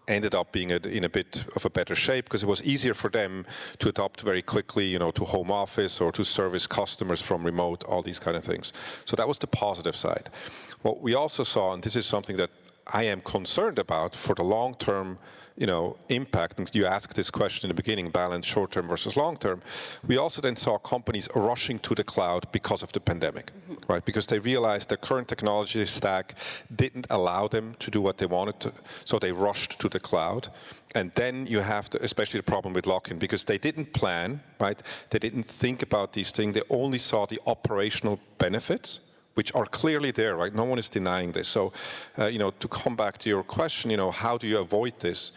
ended up being in a bit of a better shape because it was easier for them to adopt very quickly, to home office or to service customers from remote, all these kind of things. So that was the positive side. What we also saw, and this is something that I am concerned about for the long-term, impact, and you asked this question in the beginning, balance short-term versus long-term, we also then saw companies rushing to the cloud because of the pandemic, right? Because they realized their current technology stack didn't allow them to do what they wanted to, so they rushed to the cloud. And then you have to, especially the problem with lock-in, because they didn't plan, right? They didn't think about these things. They only saw the operational benefits, which are clearly there, right? No one is denying this. So, to come back to your question, how do you avoid this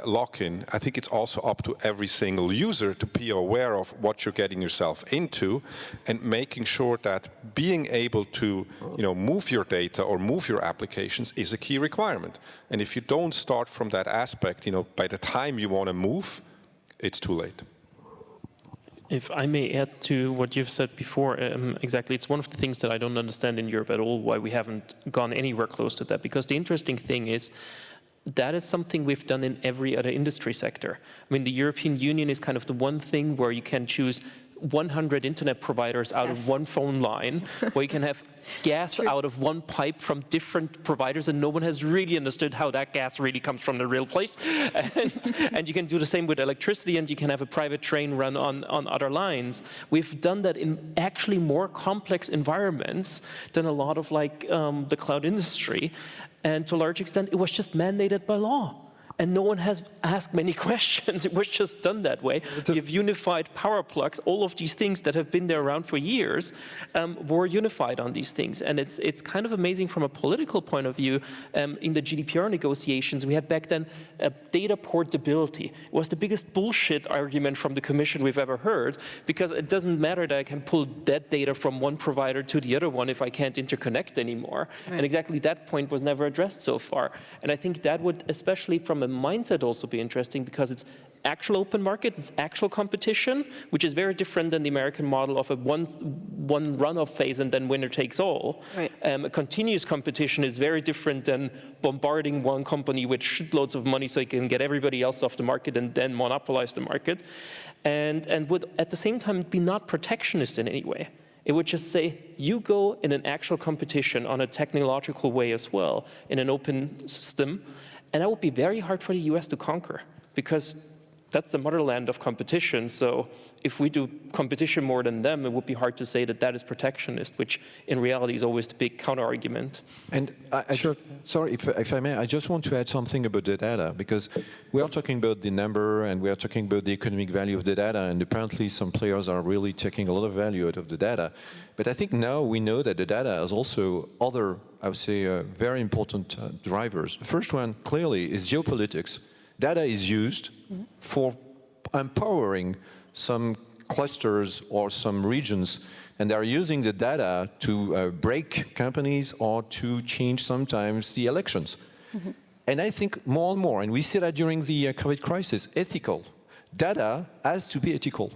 lock-in? I think it's also up to every single user to be aware of what you're getting yourself into and making sure that being able to, move your data or move your applications is a key requirement. And if you don't start from that aspect, by the time you want to move, it's too late. If I may add to what you've said before, exactly, it's one of the things that I don't understand in Europe at all, why we haven't gone anywhere close to that. Because the interesting thing is, that is something we've done in every other industry sector. I mean, the European Union is kind of the one thing where you can choose 100 internet providers out of one phone line, where you can have gas out of one pipe from different providers, and no one has really understood how that gas really comes from the real place. And you can do the same with electricity, and you can have a private train run on other lines. We've done that in actually more complex environments than a lot of the cloud industry. And to a large extent, it was just mandated by law. And no one has asked many questions. It was just done that way. You've unified power plugs. All of these things that have been there around for years were unified on these things. And it's kind of amazing from a political point of view. In the GDPR negotiations, we had back then data portability. It was the biggest bullshit argument from the Commission we've ever heard, because it doesn't matter that I can pull that data from one provider to the other one if I can't interconnect anymore. Right. And exactly that point was never addressed so far. And I think that would, especially from a mindset, also be interesting, because it's actual open market, it's actual competition, which is very different than the American model of a one runoff phase and then winner takes all. Right. A continuous competition is very different than bombarding one company with shitloads of money so you can get everybody else off the market and then monopolize the market, and would at the same time be not protectionist in any way. It would just say, you go in an actual competition on a technological way as well, in an open system. And that would be very hard for the US to conquer, because that's the motherland of competition. So if we do competition more than them, it would be hard to say that that is protectionist, which in reality is always the big counter-argument. And sorry, if I may, I just want to add something about the data, because we are talking about the number and we are talking about the economic value of the data, and apparently some players are really taking a lot of value out of the data. But I think now we know that the data has also other, I would say, very important drivers. The first one, clearly, is geopolitics. Data is used for empowering some clusters or some regions, and they're using the data to break companies or to change sometimes the elections. And I think more and more, and we see that during the COVID crisis, ethical data has to be ethical.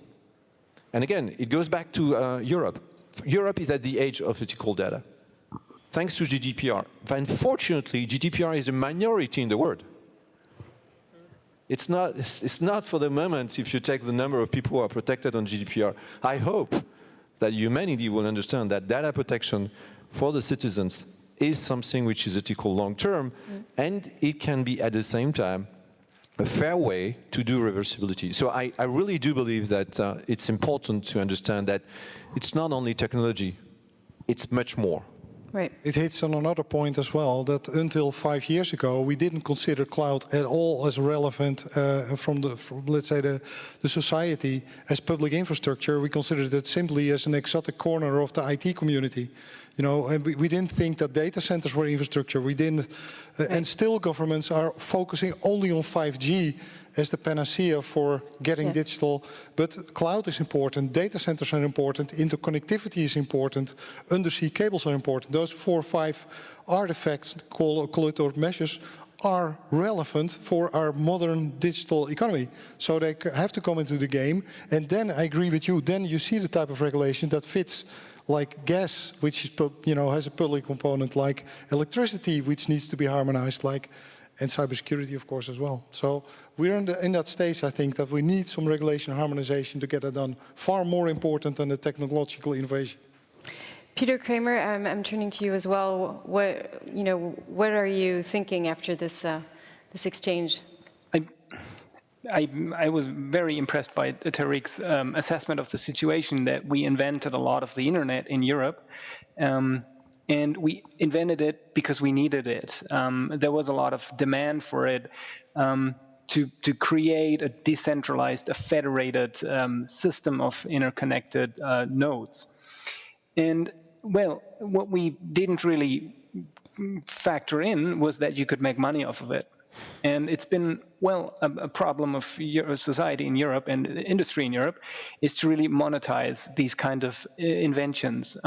And again, it goes back to Europe. Europe is at the age of ethical data, thanks to GDPR. Unfortunately, GDPR is a minority in the world. It's not for the moment if you take the number of people who are protected on GDPR. I hope that humanity will understand that data protection for the citizens is something which is ethical long-term, and it can be at the same time a fair way to do reversibility. So I really do believe that it's important to understand that it's not only technology, it's much more. Right. It hits on another point as well, that until 5 years ago, we didn't consider cloud at all as relevant from let's say, the society as public infrastructure. We considered it simply as an exotic corner of the IT community. You know, and we didn't think that data centers were infrastructure. We didn't, and still governments are focusing only on 5G as the panacea for getting digital. But cloud is important, data centers are important, interconnectivity is important, undersea cables are important. Those 4 or 5 artifacts, call it or measures, are relevant for our modern digital economy. So they have to come into the game. And then I agree with you, then you see the type of regulation that fits, like gas, which is, you know, has a public component, like electricity, which needs to be harmonized, like, and cybersecurity, of course, as well. So we're in that stage, I think, that we need some regulation and harmonization to get it done. Far more important than the technological innovation. Peter Kramer, I'm turning to you as well. What are you thinking after this this exchange? I was very impressed by Tariq's assessment of the situation, that we invented a lot of the internet in Europe. And we invented it because we needed it. There was a lot of demand for it to create a decentralized, a federated system of interconnected nodes. And well, what we didn't really factor in was that you could make money off of it. And it's been, well, a problem of society in Europe and industry in Europe is to really monetize these kind of inventions.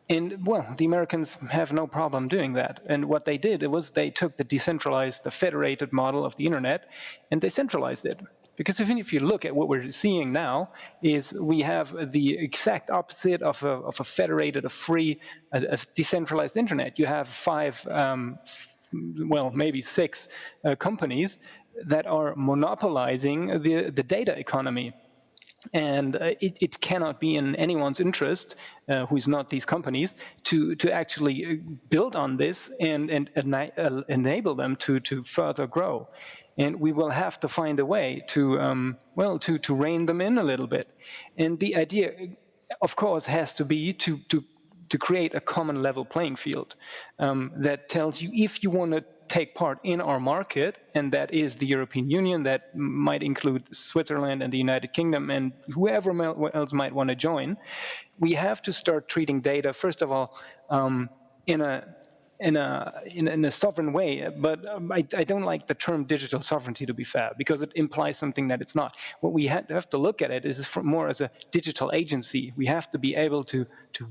And, well, the Americans have no problem doing that. And what they did was they took the decentralized, the federated model of the internet, and they centralized it. Because even if you look at what we're seeing now, is we have the exact opposite of a federated, a free, a decentralized internet. You have 5, well, maybe 6 companies that are monopolizing the data economy. And it cannot be in anyone's interest, who is not these companies, to actually build on this and enable them to further grow. And we will have to find a way to, well, to rein them in a little bit. And the idea, of course, has to be to create a common level playing field that tells you, if you want to take part in our market, and that is the European Union, that might include Switzerland and the United Kingdom and whoever else might want to join, we have to start treating data, first of all, in a sovereign way. But I don't like the term digital sovereignty, to be fair, because it implies something that it's not. What we have to look at it is more as a digital agency. We have to be able to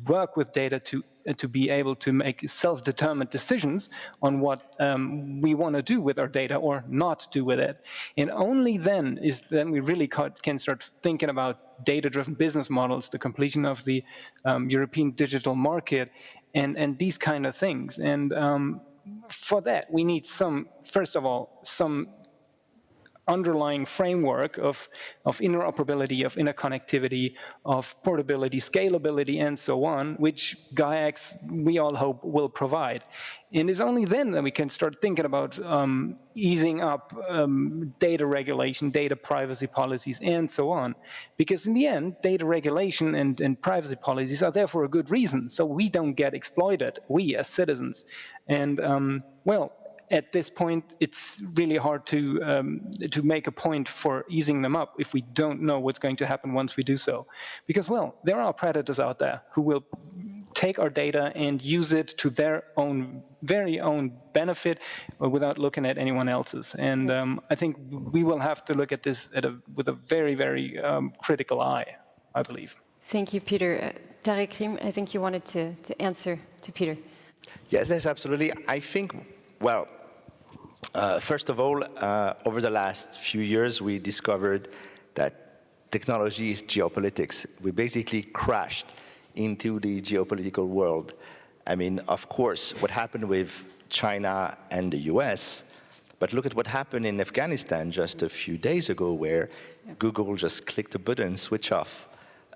work with data to be able to make self-determined decisions on what we want to do with our data or not do with it. And only then we really can start thinking about data-driven business models, the completion of the European digital market, and these kind of things. And for that, we need first of all, some underlying framework of interoperability, of interconnectivity, of portability, scalability, and so on, which GAIAX, we all hope, will provide. And it's only then that we can start thinking about easing up data regulation, data privacy policies, and so on. Because in the end, data regulation and privacy policies are there for a good reason, so we don't get exploited, we as citizens. And, well, at this point, it's really hard to make a point for easing them up if we don't know what's going to happen once we do so. Because, well, there are predators out there who will take our data and use it to their very own benefit without looking at anyone else's. And I think we will have to look at this with a very, very critical eye, I believe. Thank you, Peter. Tariq Riem, I think you wanted to answer to Peter. Yes, absolutely. I think, well, First of all, over the last few years, we discovered that technology is geopolitics. We basically crashed into the geopolitical world. I mean, of course, what happened with China and the US, but look at what happened in Afghanistan just a few days ago, where Google just clicked a button and switched off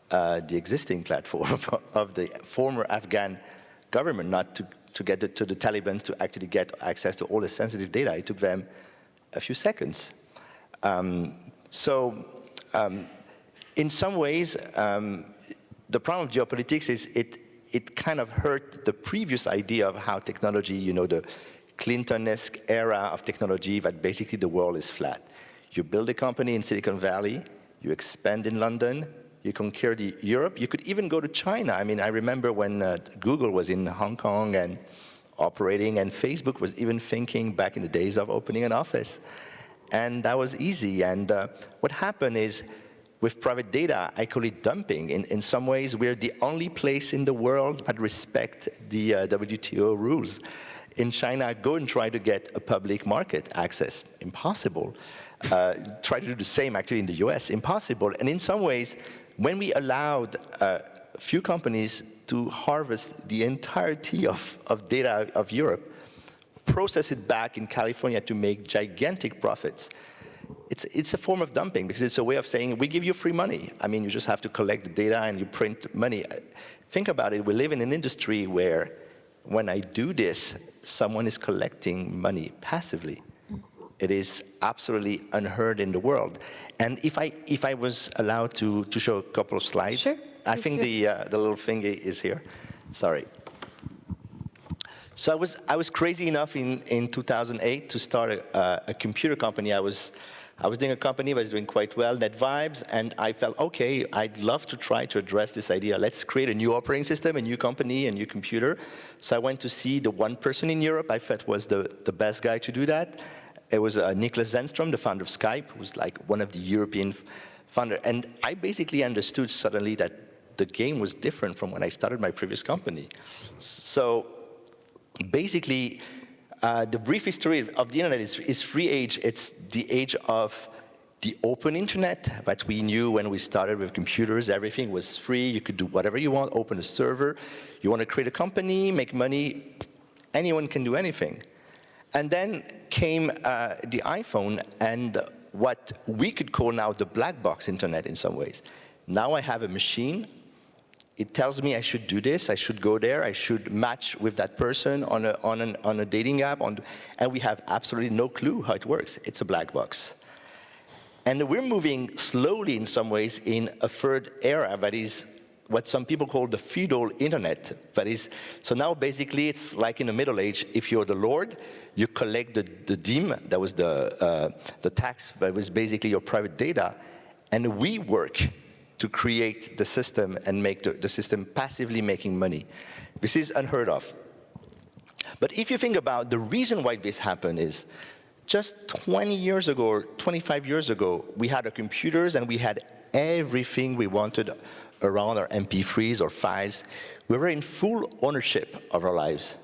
the existing platform of the former Afghan government, not to get to the Taliban to actually get access to all the sensitive data. It took them a few seconds. In some ways, the problem of geopolitics is it kind of hurt the previous idea of how technology, you know, the Clinton-esque era of technology, that basically the world is flat. You build a company in Silicon Valley, you expand in London, you conquer Europe, you could even go to China. I mean, I remember when Google was in Hong Kong and operating, and Facebook was even thinking back in the days of opening an office. And that was easy. And what happened is, with private data, I call it dumping. In some ways, we're the only place in the world that respect the WTO rules. In China, go and try to get a public market access. Impossible. Try to do the same, actually, in the US. Impossible. And in some ways, when we allowed a few companies to harvest the entirety of data of Europe, process it back in California to make gigantic profits, it's a form of dumping, because it's a way of saying, we give you free money. I mean, you just have to collect the data and you print money. Think about it. We live in an industry where when I do this, someone is collecting money passively. It is absolutely unheard in the world. And if I was allowed to show a couple of slides, sure. I think the little thingy is here. Sorry. So I was crazy enough in 2008 to start a computer company. I was doing a company that was doing quite well, NetVibes, and I felt, okay, I'd love to try to address this idea. Let's create a new operating system, a new company, a new computer. So I went to see the one person in Europe I felt was the best guy to do that. It was Niklas Zennström, the founder of Skype, who was like one of the European founders. And I basically understood suddenly that the game was different from when I started my previous company. So basically, the brief history of the internet is free age. It's the age of the open internet that we knew when we started with computers. Everything was free. You could do whatever you want, open a server. You want to create a company, make money, anyone can do anything. And then came the iPhone and what we could call now the black box internet in some ways. Now I have a machine. It tells me I should do this, I should go there, I should match with that person on a dating app, and we have absolutely no clue how it works. It's a black box. And we're moving slowly in some ways in a third era that is what some people call the feudal internet. That is, so now basically it's like in the Middle Age, if you're the lord, you collect the dîme, that was the tax, that was basically your private data, and we work to create the system and make the system passively making money. This is unheard of. But if you think about the reason why this happened is, just 20 years ago, or 25 years ago, we had our computers and we had everything we wanted around our MP3s or files. We were in full ownership of our lives.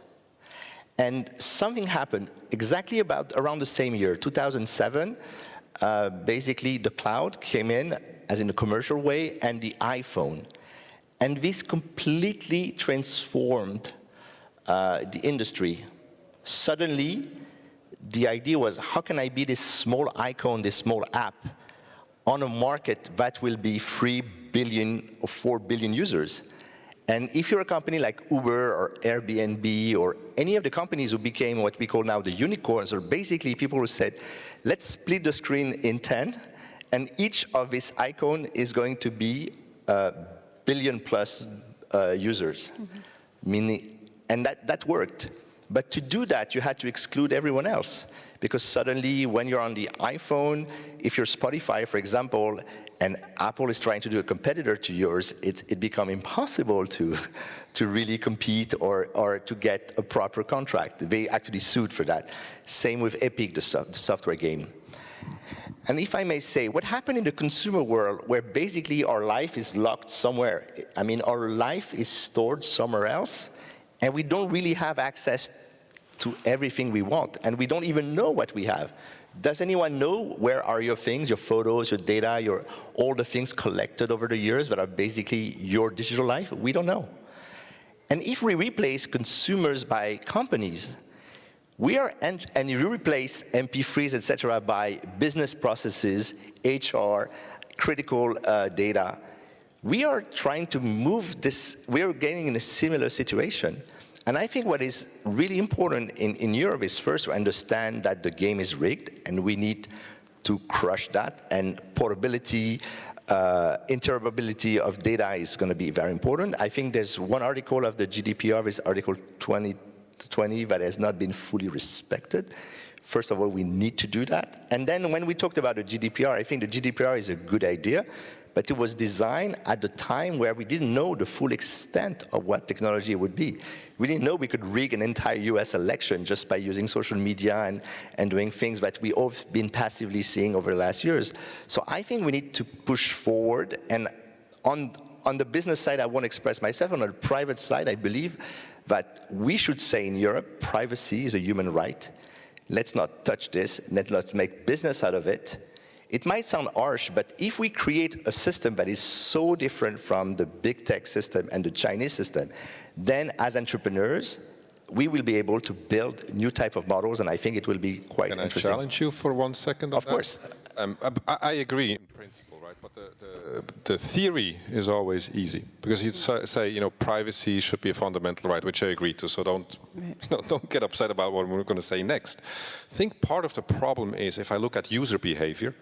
And something happened exactly around the same year, 2007, basically the cloud came in, as in a commercial way, and the iPhone. And this completely transformed the industry. Suddenly, the idea was, how can I be this small icon, this small app, on a market that will be 3 billion or 4 billion users? And if you're a company like Uber or Airbnb or any of the companies who became what we call now the unicorns, or basically people who said, let's split the screen in 10, and each of this icon is going to be billion plus users. Meaning, and that worked. But to do that, you had to exclude everyone else. Because suddenly, when you're on the iPhone, if you're Spotify, for example, and Apple is trying to do a competitor to yours, it becomes impossible to really compete or to get a proper contract. They actually sued for that. Same with Epic, the software game. And if I may say, what happened in the consumer world, where basically our life is locked somewhere, our life is stored somewhere else, and we don't really have access to everything we want, and we don't even know what we have. Does anyone know where are your things, your photos, your data, all the things collected over the years that are basically your digital life? We don't know. And if we replace consumers by companies, and you replace MP3s, etc., by business processes, HR, critical data, we are trying to move this, we are getting in a similar situation. And I think what is really important in Europe is first to understand that the game is rigged, and we need to crush that, and portability, interoperability of data is going to be very important. I think there's one article of the GDPR, this Article 20, that has not been fully respected. First of all, we need to do that. And then when we talked about the GDPR, I think the GDPR is a good idea, but it was designed at the time where we didn't know the full extent of what technology would be. We didn't know we could rig an entire US election just by using social media and doing things that we all have been passively seeing over the last years. So I think we need to push forward, and on the business side, I won't express myself. On the private side, I believe that we should say in Europe, privacy is a human right. Let's not touch this, let's make business out of it. It might sound harsh, but if we create a system that is so different from the big tech system and the Chinese system, then as entrepreneurs, we will be able to build new type of models, and I think it will be quite interesting. Can I challenge you for 1 second on that? Of course. I agree in principle, right? But the theory is always easy, because you say, privacy should be a fundamental right, which I agree to. So don't get upset about what we're going to say next. I think part of the problem is, if I look at user behavior,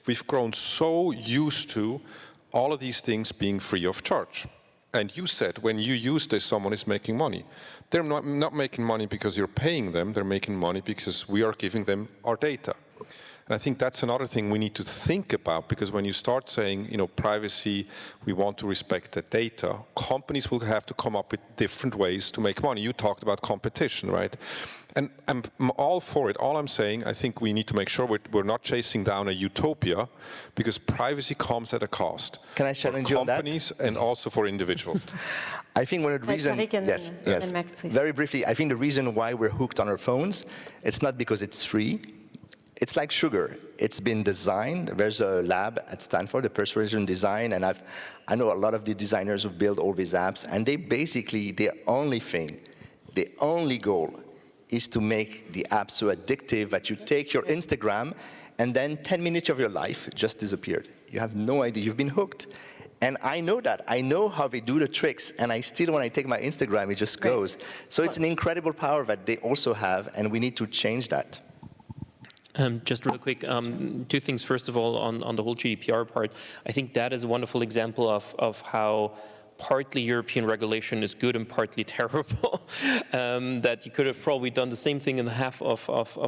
we've grown so used to all of these things being free of charge. And you said, when you use this, someone is making money. They're not making money because you're paying them. They're making money because we are giving them our data. And I think that's another thing we need to think about, because when you start saying, privacy, we want to respect the data, companies will have to come up with different ways to make money. You talked about competition, right? And I'm all for it. All I'm saying, I think we need to make sure we're not chasing down a utopia, because privacy comes at a cost. Can I challenge you on that? For companies and also for individuals. I think one of the reasons, yes, Max, please. Very briefly, I think the reason why we're hooked on our phones, it's not because it's free. It's like sugar. It's been designed. There's a lab at Stanford, the persuasion design, and I know a lot of the designers who build all these apps, and they basically, the only goal is to make the app so addictive that you take your Instagram and then 10 minutes of your life just disappeared. You have no idea. You've been hooked. And I know that. I know how they do the tricks, and I still, when I take my Instagram, it just goes. So it's an incredible power that they also have, and we need to change that. Just real quick, two things. First of all, on the whole GDPR part, I think that is a wonderful example of how partly European regulation is good and partly terrible. That you could have probably done the same thing in half of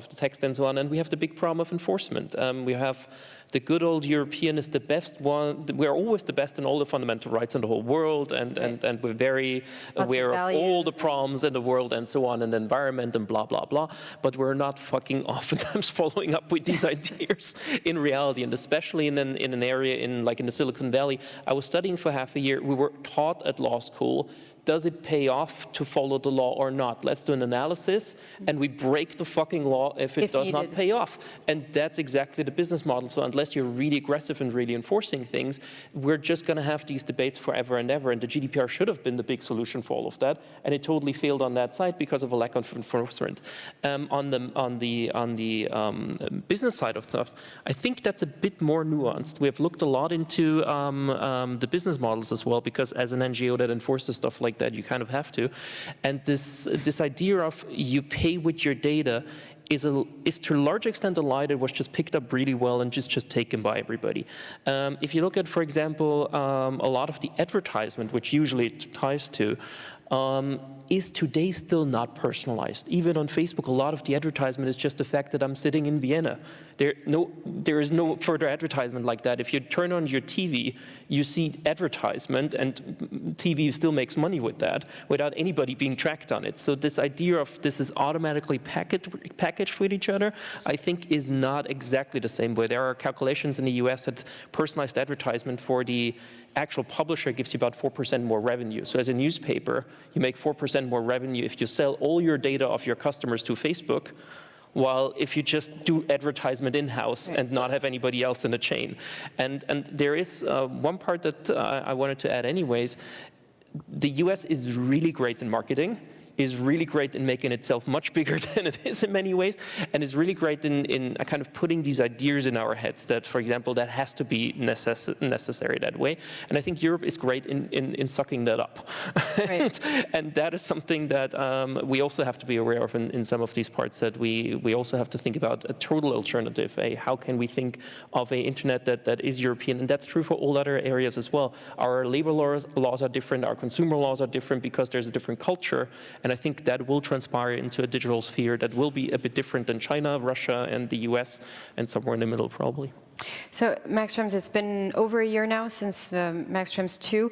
the text and so on. And we have the big problem of enforcement. We have the good old European is the best one. We're always the best in all the fundamental rights in the whole world, and we're very aware of all the problems in the world and so on, and the environment and blah, blah, blah. But we're not fucking oftentimes following up with these ideas in reality, and especially in an area like in the Silicon Valley. I was studying for half a year. We were taught at law school, does it pay off to follow the law or not? Let's do an analysis, and we break the fucking law if it does not pay off. And that's exactly the business model. So unless you're really aggressive and really enforcing things, we're just going to have these debates forever and ever. And the GDPR should have been the big solution for all of that, and it totally failed on that side because of a lack of enforcement. On the business side of stuff, I think that's a bit more nuanced. We have looked a lot into the business models as well, because as an NGO that enforces stuff like that, you kind of have to. And this idea of you pay with your data is to a large extent a lie that was just picked up really well and just taken by everybody. If you look at, for example, a lot of the advertisement, which usually it ties to, is today still not personalized. Even on Facebook, a lot of the advertisement is just the fact that I'm sitting in Vienna. There is no further advertisement like that. If you turn on your TV, you see advertisement, and TV still makes money with that without anybody being tracked on it. So this idea of this is automatically packaged with each other, I think is not exactly the same way. There are calculations in the US that personalized advertisement for the actual publisher gives you about 4% more revenue. So as a newspaper, you make 4% more revenue if you sell all your data of your customers to Facebook, while if you just do advertisement in-house and not have anybody else in the chain. And there is one part that I wanted to add anyways. The US is really great in marketing, is really great in making itself much bigger than it is in many ways, and is really great in kind of putting these ideas in our heads that, for example, that has to be necessary that way. And I think Europe is great in sucking that up. Right. And that is something that we also have to be aware of in some of these parts, that we also have to think about a total alternative. How can we think of an internet that is European? And that's true for all other areas as well. Our labor laws are different, our consumer laws are different because there's a different culture. And I think that will transpire into a digital sphere that will be a bit different than China, Russia, and the US, and somewhere in the middle probably. So, Max Schrems, it's been over a year now since Max Schrems 2,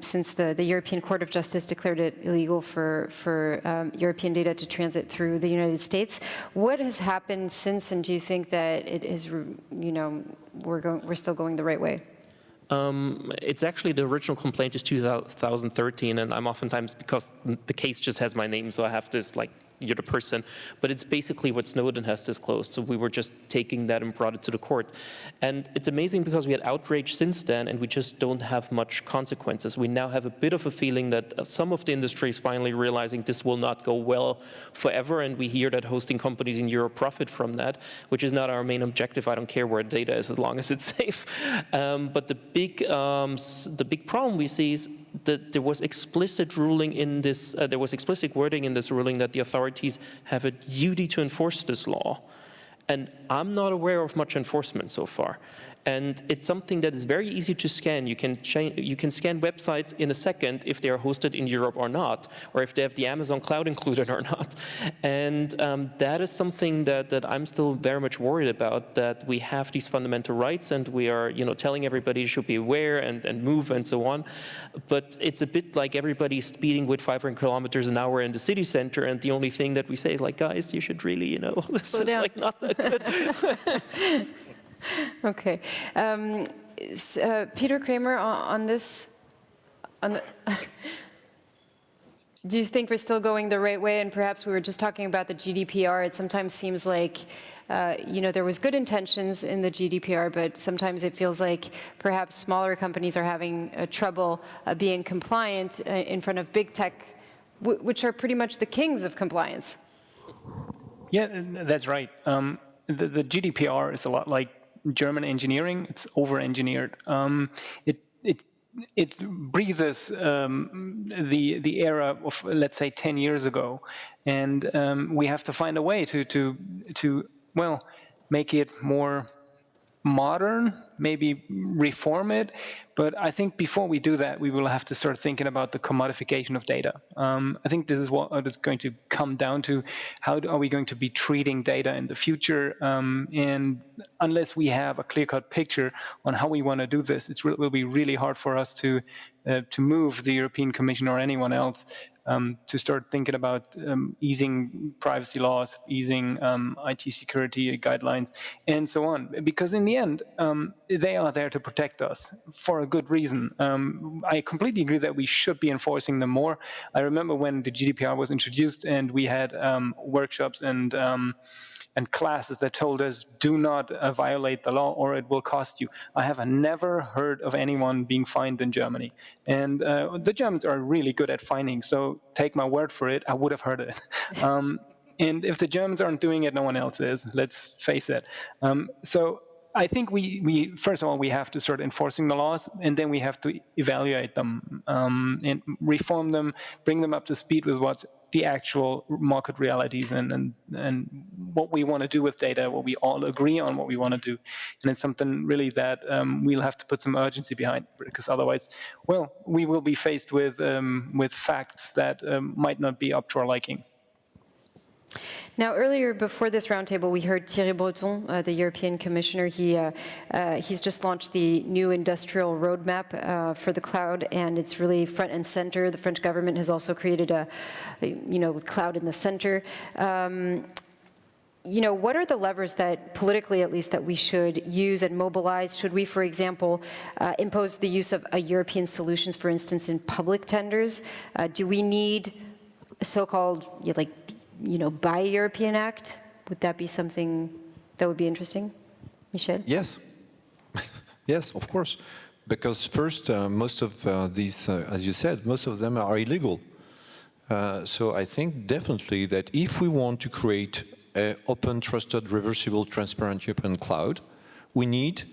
since the European Court of Justice declared it illegal for European data to transit through the United States. What has happened since, and do you think that it is, we're still going the right way? It's actually, the original complaint is 2013, and I'm oftentimes, because the case just has my name, so I have this, like, you're the person, but it's basically what Snowden has disclosed. So we were just taking that and brought it to the court. And it's amazing because we had outrage since then, and we just don't have much consequences. We now have a bit of a feeling that some of the industry is finally realizing this will not go well forever, and we hear that hosting companies in Europe profit from that, which is not our main objective. I don't care where data is as long as it's safe. But the big problem we see is that there was explicit ruling in this, there was explicit wording in this ruling that the authorities have a duty to enforce this law. And I'm not aware of much enforcement so far. And it's something that is very easy to scan. You can scan websites in a second if they are hosted in Europe or not, or if they have the Amazon cloud included or not. And that is something that I'm still very much worried about, that we have these fundamental rights and we are telling everybody should be aware and move and so on. But it's a bit like everybody speeding with 500 kilometers an hour in the city center, and the only thing that we say is like, guys, you should really, this is like not that good. Okay. Peter Kramer, on this, do you think we're still going the right way? And perhaps we were just talking about the GDPR. It sometimes seems like, there was good intentions in the GDPR, but sometimes it feels like perhaps smaller companies are having trouble being compliant in front of big tech, which are pretty much the kings of compliance. Yeah, that's right. The GDPR is a lot like German engineering. It's over-engineered. It breathes the era of, let's say, 10 years ago, and we have to find a way to make it more modern, maybe reform it. But I think before we do that, we will have to start thinking about the commodification of data. I think this is what it's going to come down to. How are we going to be treating data in the future? And unless we have a clear-cut picture on how we want to do this, it will be really hard for us to move the European Commission or anyone else to start thinking about easing privacy laws, easing IT security guidelines, and so on. Because in the end, they are there to protect us for a good reason. I completely agree that we should be enforcing them more. I remember when the GDPR was introduced and we had workshops and classes that told us, do not violate the law or it will cost you. I have never heard of anyone being fined in Germany. And the Germans are really good at fining, so take my word for it, I would have heard it. And if the Germans aren't doing it, no one else is, let's face it. So I think we first of all, we have to start enforcing the laws, and then we have to evaluate them and reform them, bring them up to speed with what's the actual market realities and what we want to do with data, what we all agree on what we want to do. And it's something really that we'll have to put some urgency behind, because otherwise, well, we will be faced with facts that might not be up to our liking. Now, earlier, before this roundtable, we heard Thierry Breton, the European Commissioner. He's just launched the new industrial roadmap for the cloud, and it's really front and center. The French government has also created with cloud in the center. What are the levers that, politically at least, that we should use and mobilize? Should we, for example, impose the use of European solutions, for instance, in public tenders? Do we need a so-called, Buy European Act? Would that be something that would be interesting? Michel? Yes. Yes, of course. Because first, most of these, as you said, most of them are illegal. So I think definitely that if we want to create an open, trusted, reversible, transparent European cloud, we need,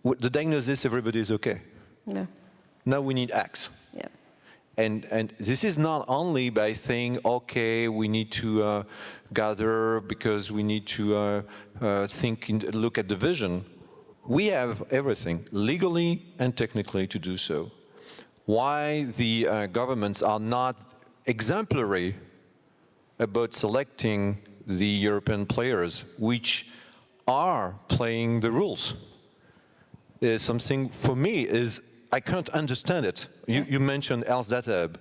the diagnosis, everybody is okay. No. Now we need acts. Yeah. And this is not only by saying, okay, we need to gather because we need to look at the vision. We have everything, legally and technically, to do so. Why the governments are not exemplary about selecting the European players which are playing the rules is something, for me, I can't understand it. You mentioned Health Data Hub.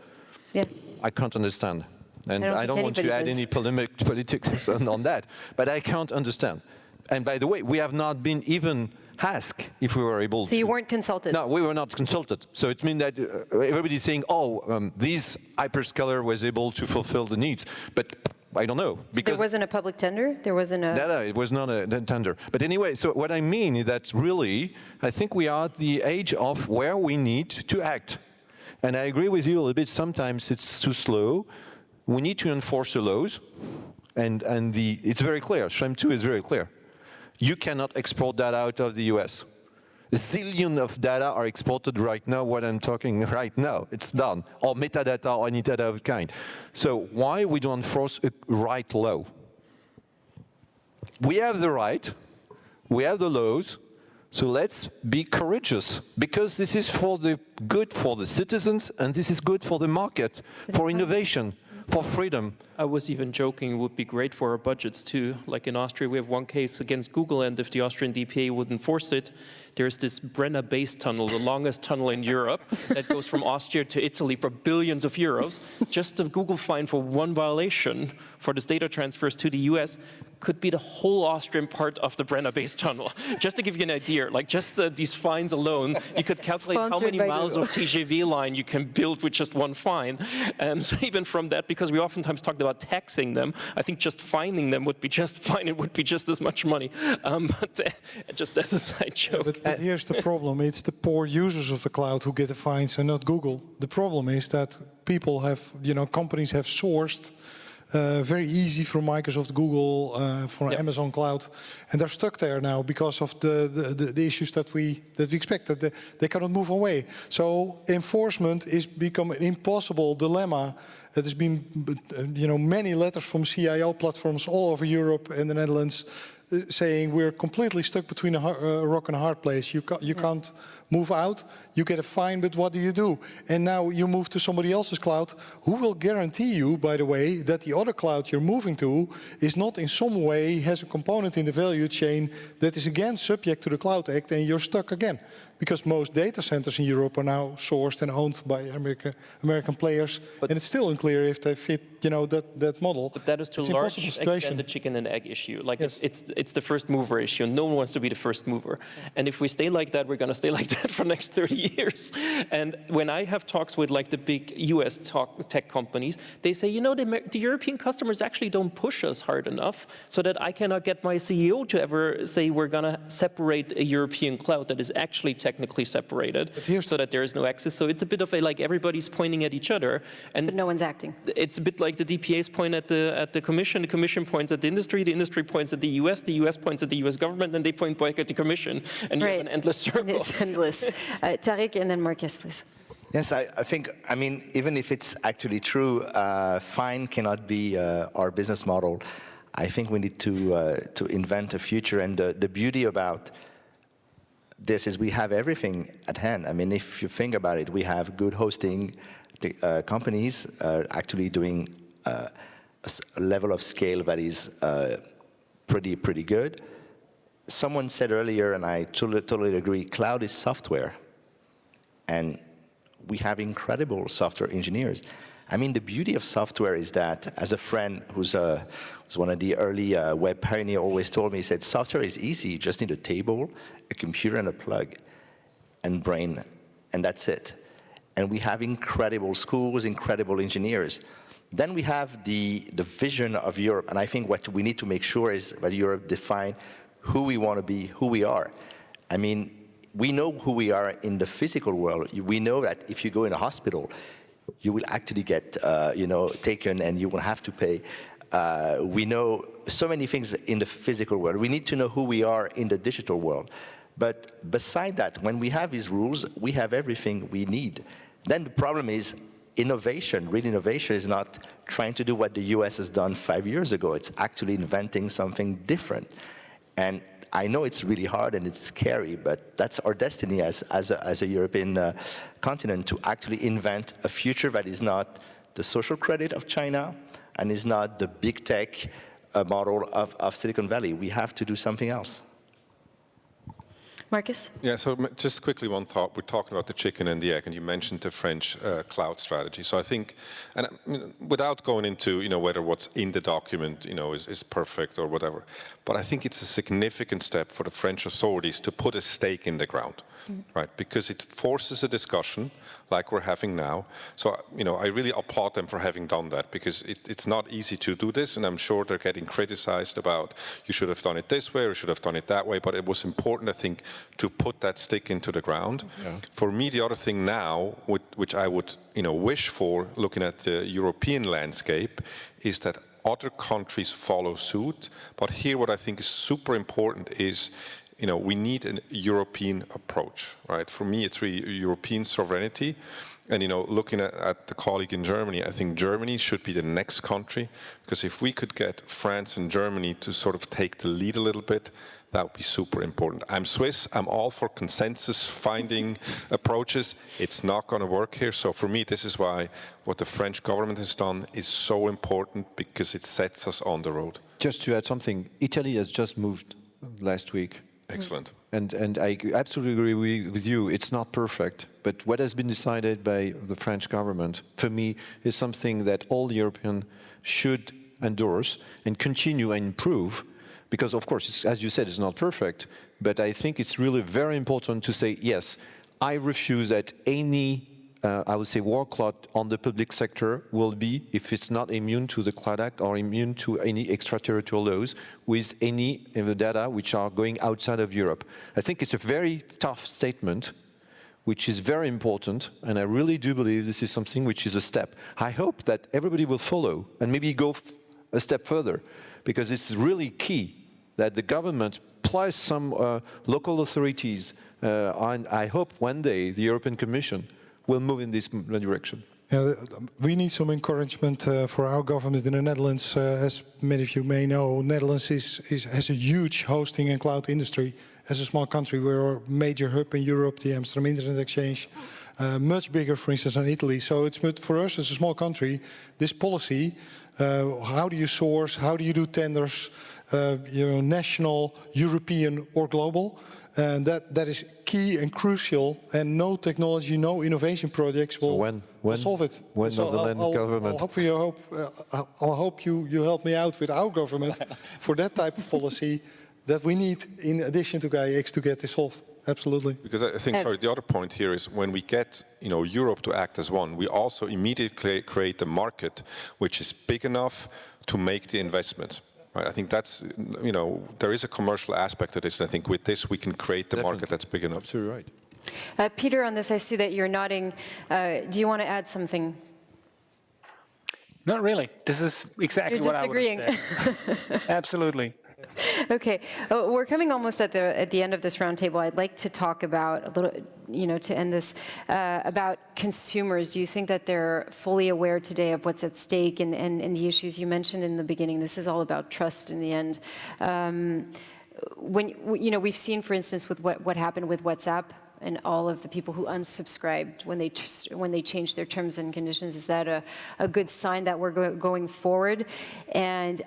Yeah. I can't understand. And I don't want to add any politics on that, but I can't understand. And by the way, we have not been even asked if we were able to. So you weren't consulted? No, we were not consulted. So it means that everybody's saying, this hyperscaler was able to fulfill the needs. But I don't know. Because so there wasn't a public tender? There wasn't a... No, it was not a tender. But anyway, so what I mean is that really, I think we are at the age of where we need to act. And I agree with you a little bit, sometimes it's too slow. We need to enforce the laws. And it's very clear, Schrems 2 is very clear. You cannot export data out of the US. A zillion of data are exported right now, what I'm talking right now, it's done, or metadata or any data of kind. So why we don't enforce a right law? We have the right, we have the laws, so let's be courageous, because this is for the good for the citizens, and this is good for the market, for innovation, for freedom. I was even joking, it would be great for our budgets too. Like in Austria, we have one case against Google, and if the Austrian DPA would enforce it, there's this Brenner base tunnel, the longest tunnel in Europe, that goes from Austria to Italy for billions of euros. Just a Google fine for one violation for this data transfers to the US could be the whole Austrian part of the Brenner base tunnel. Just to give you an idea, like just these fines alone, you could calculate how many miles of TGV line you can build with just one fine. So even from that, because we oftentimes talked about taxing them, I think just fining them would be just fine. It would be just as much money. But just as a side joke. But here's the problem. It's the poor users of the cloud who get the fines and not Google. The problem is that people have, companies have sourced very easy from Microsoft, Google, for Amazon Cloud, and they're stuck there now because of the issues that we expect, that they cannot move away. So enforcement is become an impossible dilemma. There has been, many letters from CIO platforms all over Europe and the Netherlands saying we're completely stuck between a rock and a hard place. You can't move out, you get a fine, but what do? And now you move to somebody else's cloud. Who will guarantee you, by the way, that the other cloud you're moving to is not in some way has a component in the value chain that is again subject to the Cloud Act, and you're stuck again? Because most data centers in Europe are now sourced and owned by American players, and it's still unclear if they fit, that model. But that is to a large extent the chicken and egg issue. Like it's the first mover issue. No one wants to be the first mover. And if we stay like that, we're going to stay like that for the next 30 years. And when I have talks with like the big US tech companies, they say, the European customers actually don't push us hard enough so that I cannot get my CEO to ever say we're going to separate a European cloud that is actually technically separated so that there is no access. So it's a bit of like everybody's pointing at each other. But no one's acting. It's a bit like the DPA's point at the Commission points at the industry points at the US points at the US government, and they point back at the Commission. And you have an endless circle. It's endless. Tariq and then Marques, please. Yes, I think, even if it's actually true, fine cannot be our business model. I think we need to invent a future, and the beauty about this is we have everything at hand. If you think about it, we have good hosting companies actually doing a a level of scale that is pretty good. Someone said earlier, and I totally agree, cloud is software. And we have incredible software engineers. I mean, the beauty of software is that, as a friend who's one of the early web pioneers always told me, he said, software is easy. You just need a table, a computer, and a plug, and brain, and that's it. And we have incredible schools, incredible engineers. Then we have the vision of Europe, and I think what we need to make sure is that Europe define who we want to be, who we are. I mean, we know who we are in the physical world. We know that if you go in a hospital, you will actually get, taken and you will have to pay. We know so many things in the physical world. We need to know who we are in the digital world. But beside that, when we have these rules, we have everything we need. Then the problem is innovation. Real innovation is not trying to do what the US has done 5 years ago. It's actually inventing something different. And I know it's really hard and it's scary, but that's our destiny as a European continent, to actually invent a future that is not the social credit of China and is not the big tech model of Silicon Valley. We have to do something else. Marcus? Yeah, so just quickly one thought. We're talking about the chicken and the egg, and you mentioned the French cloud strategy. So I think, and without going into whether what's in the document is perfect or whatever, but I think it's a significant step for the French authorities to put a stake in the ground, right? Because it forces a discussion like we're having now. So I really applaud them for having done that, because it's not easy to do this, and I'm sure they're getting criticized about you should have done it this way or you should have done it that way. But it was important, I think, to put that stick into the ground. Yeah. For me, the other thing now, which I would wish for, looking at the European landscape, is that other countries follow suit. But here, what I think is super important is, we need a European approach, right? For me, it's really European sovereignty. And, looking at the colleague in Germany, I think Germany should be the next country, because if we could get France and Germany to sort of take the lead a little bit, that would be super important. I'm Swiss. I'm all for consensus finding approaches. It's not going to work here. So for me, this is why what the French government has done is so important, because it sets us on the road. Just to add something, Italy has just moved last week. Excellent. And I absolutely agree with you. It's not perfect, but what has been decided by the French government, for me, is something that all Europeans should endorse and continue and improve. Because, of course, as you said, it's not perfect, but I think it's really very important to say, yes, I refuse that any, I would say, war cloud on the public sector will be, if it's not immune to the Cloud Act or immune to any extraterritorial laws, with any data which are going outside of Europe. I think it's a very tough statement, which is very important, and I really do believe this is something which is a step. I hope that everybody will follow and maybe go a step further, because it's really key that the government plus some local authorities, and I hope one day the European Commission will move in this direction. Yeah, we need some encouragement for our government in the Netherlands. As many of you may know, Netherlands has a huge hosting and cloud industry. As a small country, we're a major hub in Europe, the Amsterdam Internet Exchange, much bigger, for instance, than Italy. So it's for us as a small country, this policy, how do you source, how do you do tenders, national, European or global? And that is key and crucial, and no technology, no innovation projects will solve it. When so the government? I'll hope you help me out with our government for that type of policy that we need in addition to GAIA-X to get this solved. Absolutely. Because I think, sorry, the other point here is when we get, Europe to act as one, we also immediately create a market which is big enough to make the investments. Right? I think that's, there is a commercial aspect to this. And I think with this, we can create the market that's big enough. Absolutely right. Peter, on this, I see that you're nodding. Do you want to add something? Not really. This is exactly what I would have said. Absolutely. Okay, we're coming almost at the end of this roundtable. I'd like to talk about a little, to end this, about consumers. Do you think that they're fully aware today of what's at stake and the issues you mentioned in the beginning? This is all about trust in the end. When we've seen, for instance, with what happened with WhatsApp and all of the people who unsubscribed when they changed their terms and conditions? Is that a good sign that we're going forward? And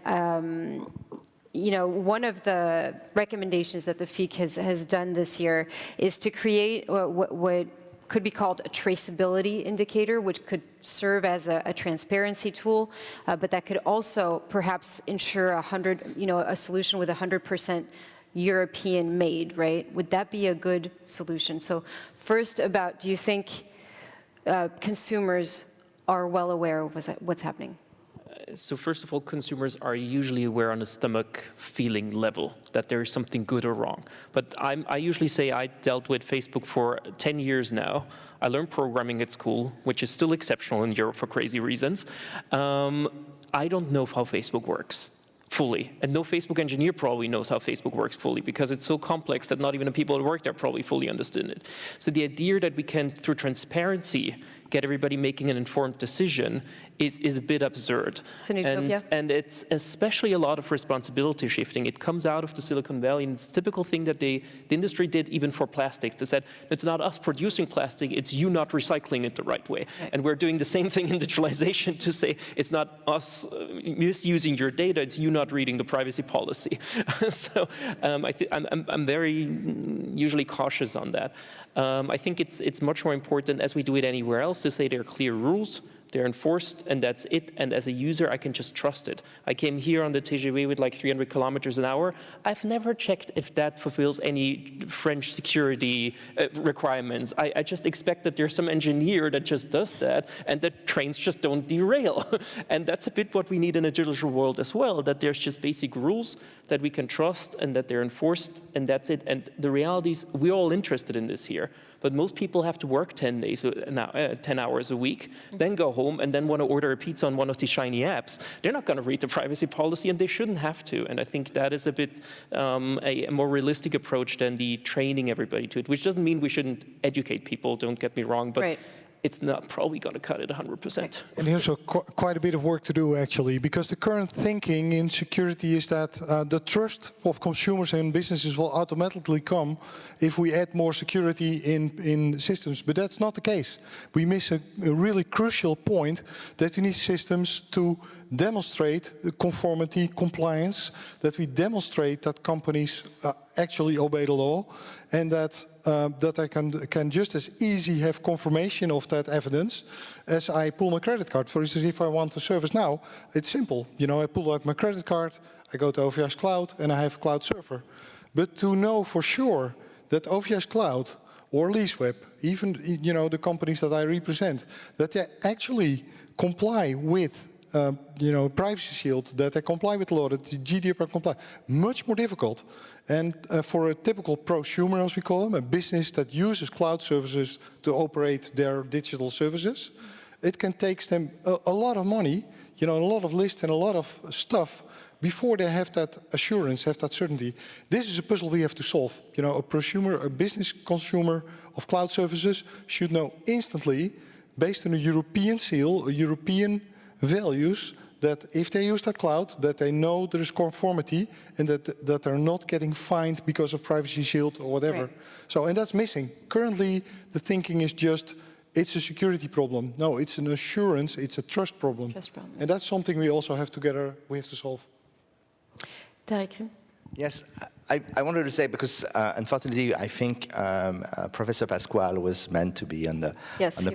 you know, one of the recommendations that the FIC has done this year is to create what could be called a traceability indicator, which could serve as a transparency tool, but that could also perhaps ensure a solution with 100% European made, right? Would that be a good solution? So first do you think consumers are well aware of what's happening? So first of all, consumers are usually aware on a stomach feeling level that there is something good or wrong. But I usually say I dealt with Facebook for 10 years now. I learned programming at school, which is still exceptional in Europe for crazy reasons. I don't know how Facebook works fully. And no Facebook engineer probably knows how Facebook works fully because it's so complex that not even the people that work there probably fully understood it. So the idea that we can, through transparency, get everybody making an informed decision is a bit absurd. It's an utopia. And it's especially a lot of responsibility shifting. It comes out of the Silicon Valley, and it's a typical thing that the industry did even for plastics. They said, it's not us producing plastic, it's you not recycling it the right way. Right. And we're doing the same thing in digitalization to say, it's not us misusing your data, it's you not reading the privacy policy. So I'm very usually cautious on that. I think it's much more important, as we do it anywhere else, to say there are clear rules, they're enforced, and that's it. And as a user, I can just trust it. I came here on the TGV with like 300 kilometers an hour. I've never checked if that fulfills any French security requirements. I just expect that there's some engineer that just does that, and that trains just don't derail. And that's a bit what we need in a digital world as well, that there's just basic rules that we can trust and that they're enforced, and that's it. And the reality is, we're all interested in this here. But most people have to work 10 hours a week, then go home and then want to order a pizza on one of these shiny apps. They're not going to read the privacy policy, and they shouldn't have to. And I think that is a bit a more realistic approach than the training everybody to it, which doesn't mean we shouldn't educate people, don't get me wrong, but right. It's not probably going to cut it 100%. And here's quite a bit of work to do, actually, because the current thinking in security is that the trust of consumers and businesses will automatically come if we add more security in systems. But that's not the case. We miss a really crucial point, that we need systems to demonstrate conformity, compliance, that we demonstrate that companies actually obey the law, and that I can just as easy have confirmation of that evidence as I pull my credit card. For instance, if I want a service now, it's simple. You know, I pull out my credit card, I go to OVS Cloud, and I have a cloud server. But to know for sure that OVS Cloud or LeaseWeb, even the companies that I represent, that they actually comply with privacy shield, that they comply with law, that the GDPR comply, much more difficult. And for a typical prosumer, as we call them, a business that uses cloud services to operate their digital services, it can take them a lot of money, a lot of lists and a lot of stuff before they have that assurance, have that certainty. This is a puzzle we have to solve. A prosumer, a business consumer of cloud services should know instantly, based on a European seal, a European values, that if they use that cloud, that they know there is conformity and that they're not getting fined because of privacy shield or whatever. Right. So, and that's missing. Currently, the thinking is just, it's a security problem. No, it's an assurance, it's a trust problem. And that's something we also have we have to solve. Derek? Yes, I wanted to say, because unfortunately I think Professor Pasquale was meant to be on the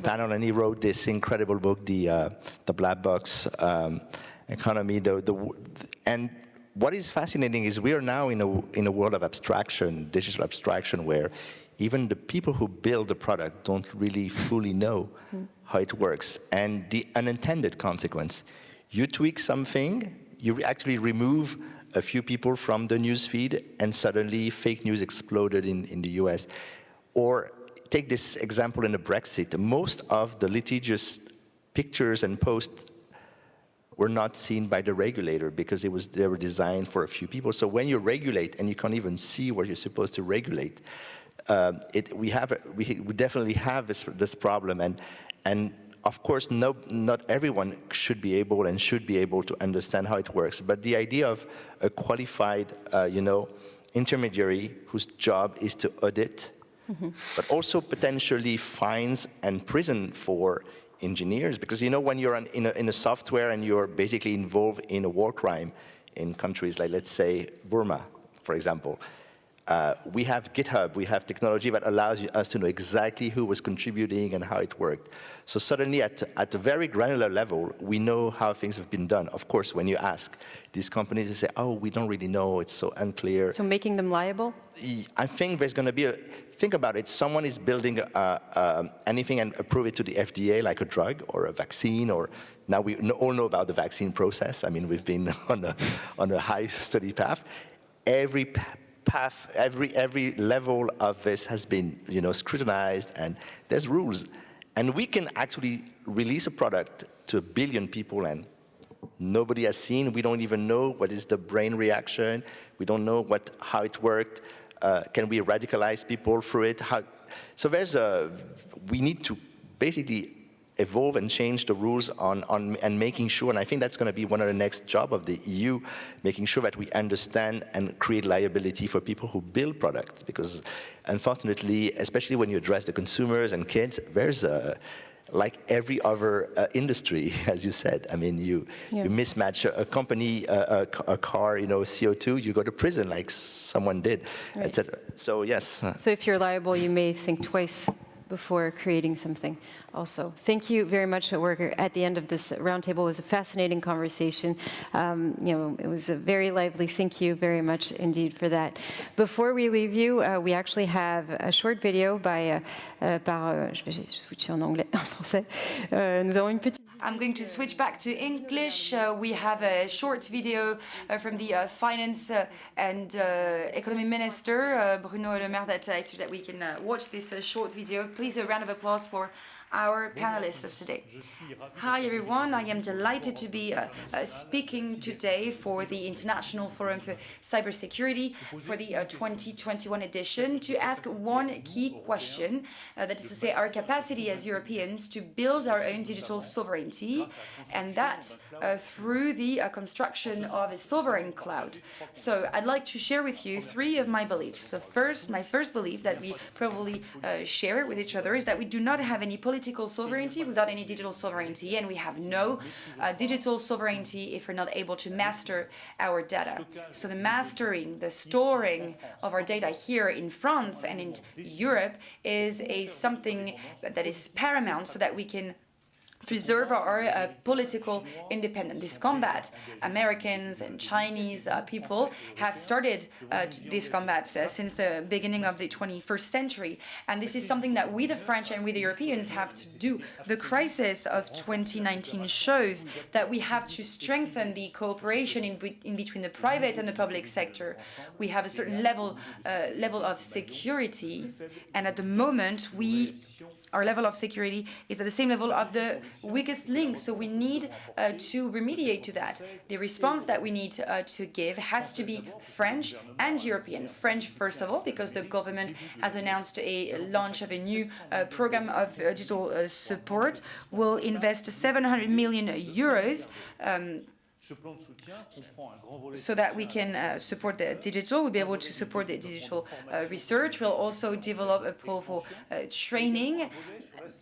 panel, and he wrote this incredible book, the Black Box Economy. And what is fascinating is we are now in a world of abstraction, digital abstraction, where even the people who build the product don't really fully know how it works. And the unintended consequence, you tweak something, you actually remove a few people from the news feed, and suddenly fake news exploded in the US. Or take this example in the Brexit. Most of the litigious pictures and posts were not seen by the regulator because they were designed for a few people. So when you regulate and you can't even see what you're supposed to regulate, we definitely have this problem. And of course, not everyone should be able to understand how it works. But the idea of a qualified, intermediary whose job is to audit but also potentially fines and prison for engineers, because you know when you're in a software and you're basically involved in a war crime in countries like, let's say, Burma, for example, we have GitHub, we have technology that allows us to know exactly who was contributing and how it worked. So suddenly at a very granular level, we know how things have been done. Of course, when you ask these companies, they say, oh, we don't really know, it's so unclear. So making them liable? I think there's going to be think about it, someone is building anything and approve it to the FDA, like a drug or a vaccine, or now we all know about the vaccine process. I mean, we've been on a high study path. Every path, every level of this has been, scrutinized, and there's rules. And we can actually release a product to 1 billion people, and nobody has seen. We don't even know what is the brain reaction. We don't know how it worked. Can we radicalize people through it? So we need to basically evolve and change the rules and making sure, and I think that's going to be one of the next job of the EU, making sure that we understand and create liability for people who build products, because unfortunately, especially when you address the consumers and kids, there's like every other industry, as you said. I mean, you mismatch a company, a car, CO2, you go to prison like someone did, right. Etc. So yes. So if you're liable, you may think twice before creating something also. Thank you very much. We're at the end of this roundtable. It was a fascinating conversation. It was a very lively. Thank you very much indeed for that. Before we leave you, we actually have a short video je vais switcher en anglais, en français. Nous avons une petite. I'm going to switch back to English. We have a short video from the Finance and Economy Minister, Bruno Le Maire, so that we can watch this short video. Please, a round of applause for our panelists of today. Hi everyone, I am delighted to be speaking today for the International Forum for Cybersecurity for the 2021 edition to ask one key question, that is to say our capacity as Europeans to build our own digital sovereignty, and that through the construction of a sovereign cloud. So I'd like to share with you 3 of my beliefs. So first, my first belief that we probably share with each other is that we do not have any political sovereignty without any digital sovereignty, and we have no digital sovereignty if we're not able to master our data. So the mastering, the storing of our data here in France and in Europe is something that is paramount so that we can preserve our political independence. This combat, Americans and Chinese people have started this combat since the beginning of the 21st century. And this is something that we, the French, and we, the Europeans, have to do. The crisis of 2019 shows that we have to strengthen the cooperation in between the private and the public sector. We have a certain level of security, and at the moment, our level of security is at the same level of the weakest link, so we need to remediate to that. The response that we need to give has to be French and European. French, first of all, because the government has announced a launch of a new program of digital support. We'll invest 700 million euros so that we can support the digital. We'll be able to support the digital research. We'll also develop a powerful training,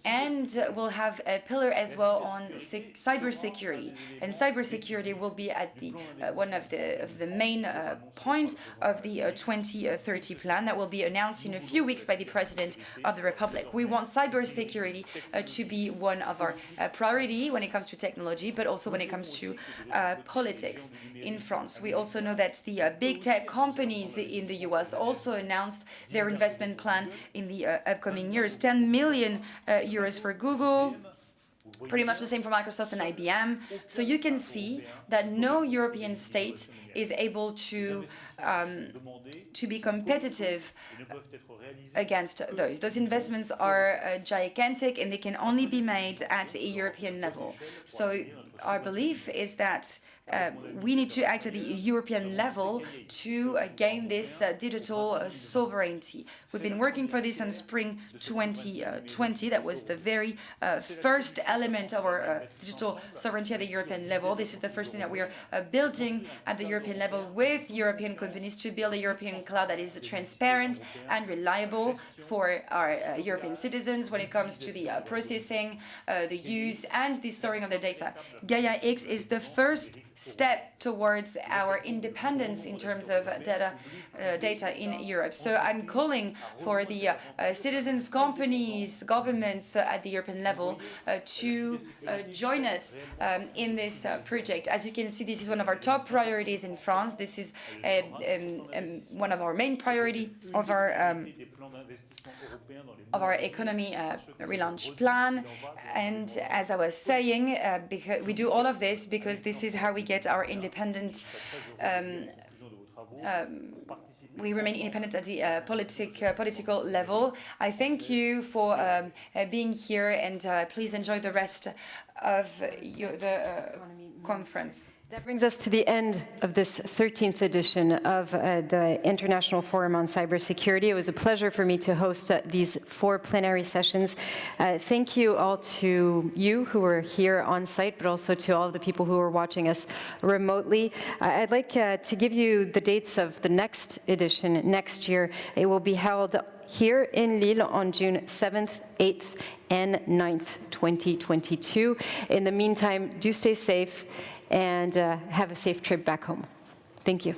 and we'll have a pillar as well on cybersecurity. And cybersecurity will be at the one of the main points of the 2030 plan that will be announced in a few weeks by the President of the Republic. We want cybersecurity to be one of our priority when it comes to technology, but also when it comes to politics in France. We also know that the big tech companies in the US also announced their investment plan in the upcoming years. 10 million euros for Google, pretty much the same for Microsoft and IBM. So you can see that no European state is able to be competitive against those. Those investments are gigantic, and they can only be made at a European level. So our belief is that we need to act at the European level to gain this digital sovereignty. We've been working for this in spring 2020. That was the very first element of our digital sovereignty at the European level. This is the first thing that we are building at the European level with European companies to build a European cloud that is transparent and reliable for our European citizens when it comes to the processing, the use, and the storing of the data. Gaia X is the first step towards our independence in terms of data in Europe. So I'm calling for the citizens, companies, governments at the European level to join us in this project. As you can see, this is one of our top priorities in France. This is one of our main priority of our economy relaunch plan. And as I was saying, because we do all of this because this is how we get our independent, we remain independent at the political level. I thank you for being here, and please enjoy the rest of the conference. That brings us to the end of this 13th edition of the International Forum on Cybersecurity. It was a pleasure for me to host these 4 plenary sessions. Thank you all to you who are here on site, but also to all of the people who are watching us remotely. I'd like to give you the dates of the next edition next year. It will be held here in Lille on June 7th, 8th, and 9th, 2022. In the meantime, do stay safe and have a safe trip back home. Thank you.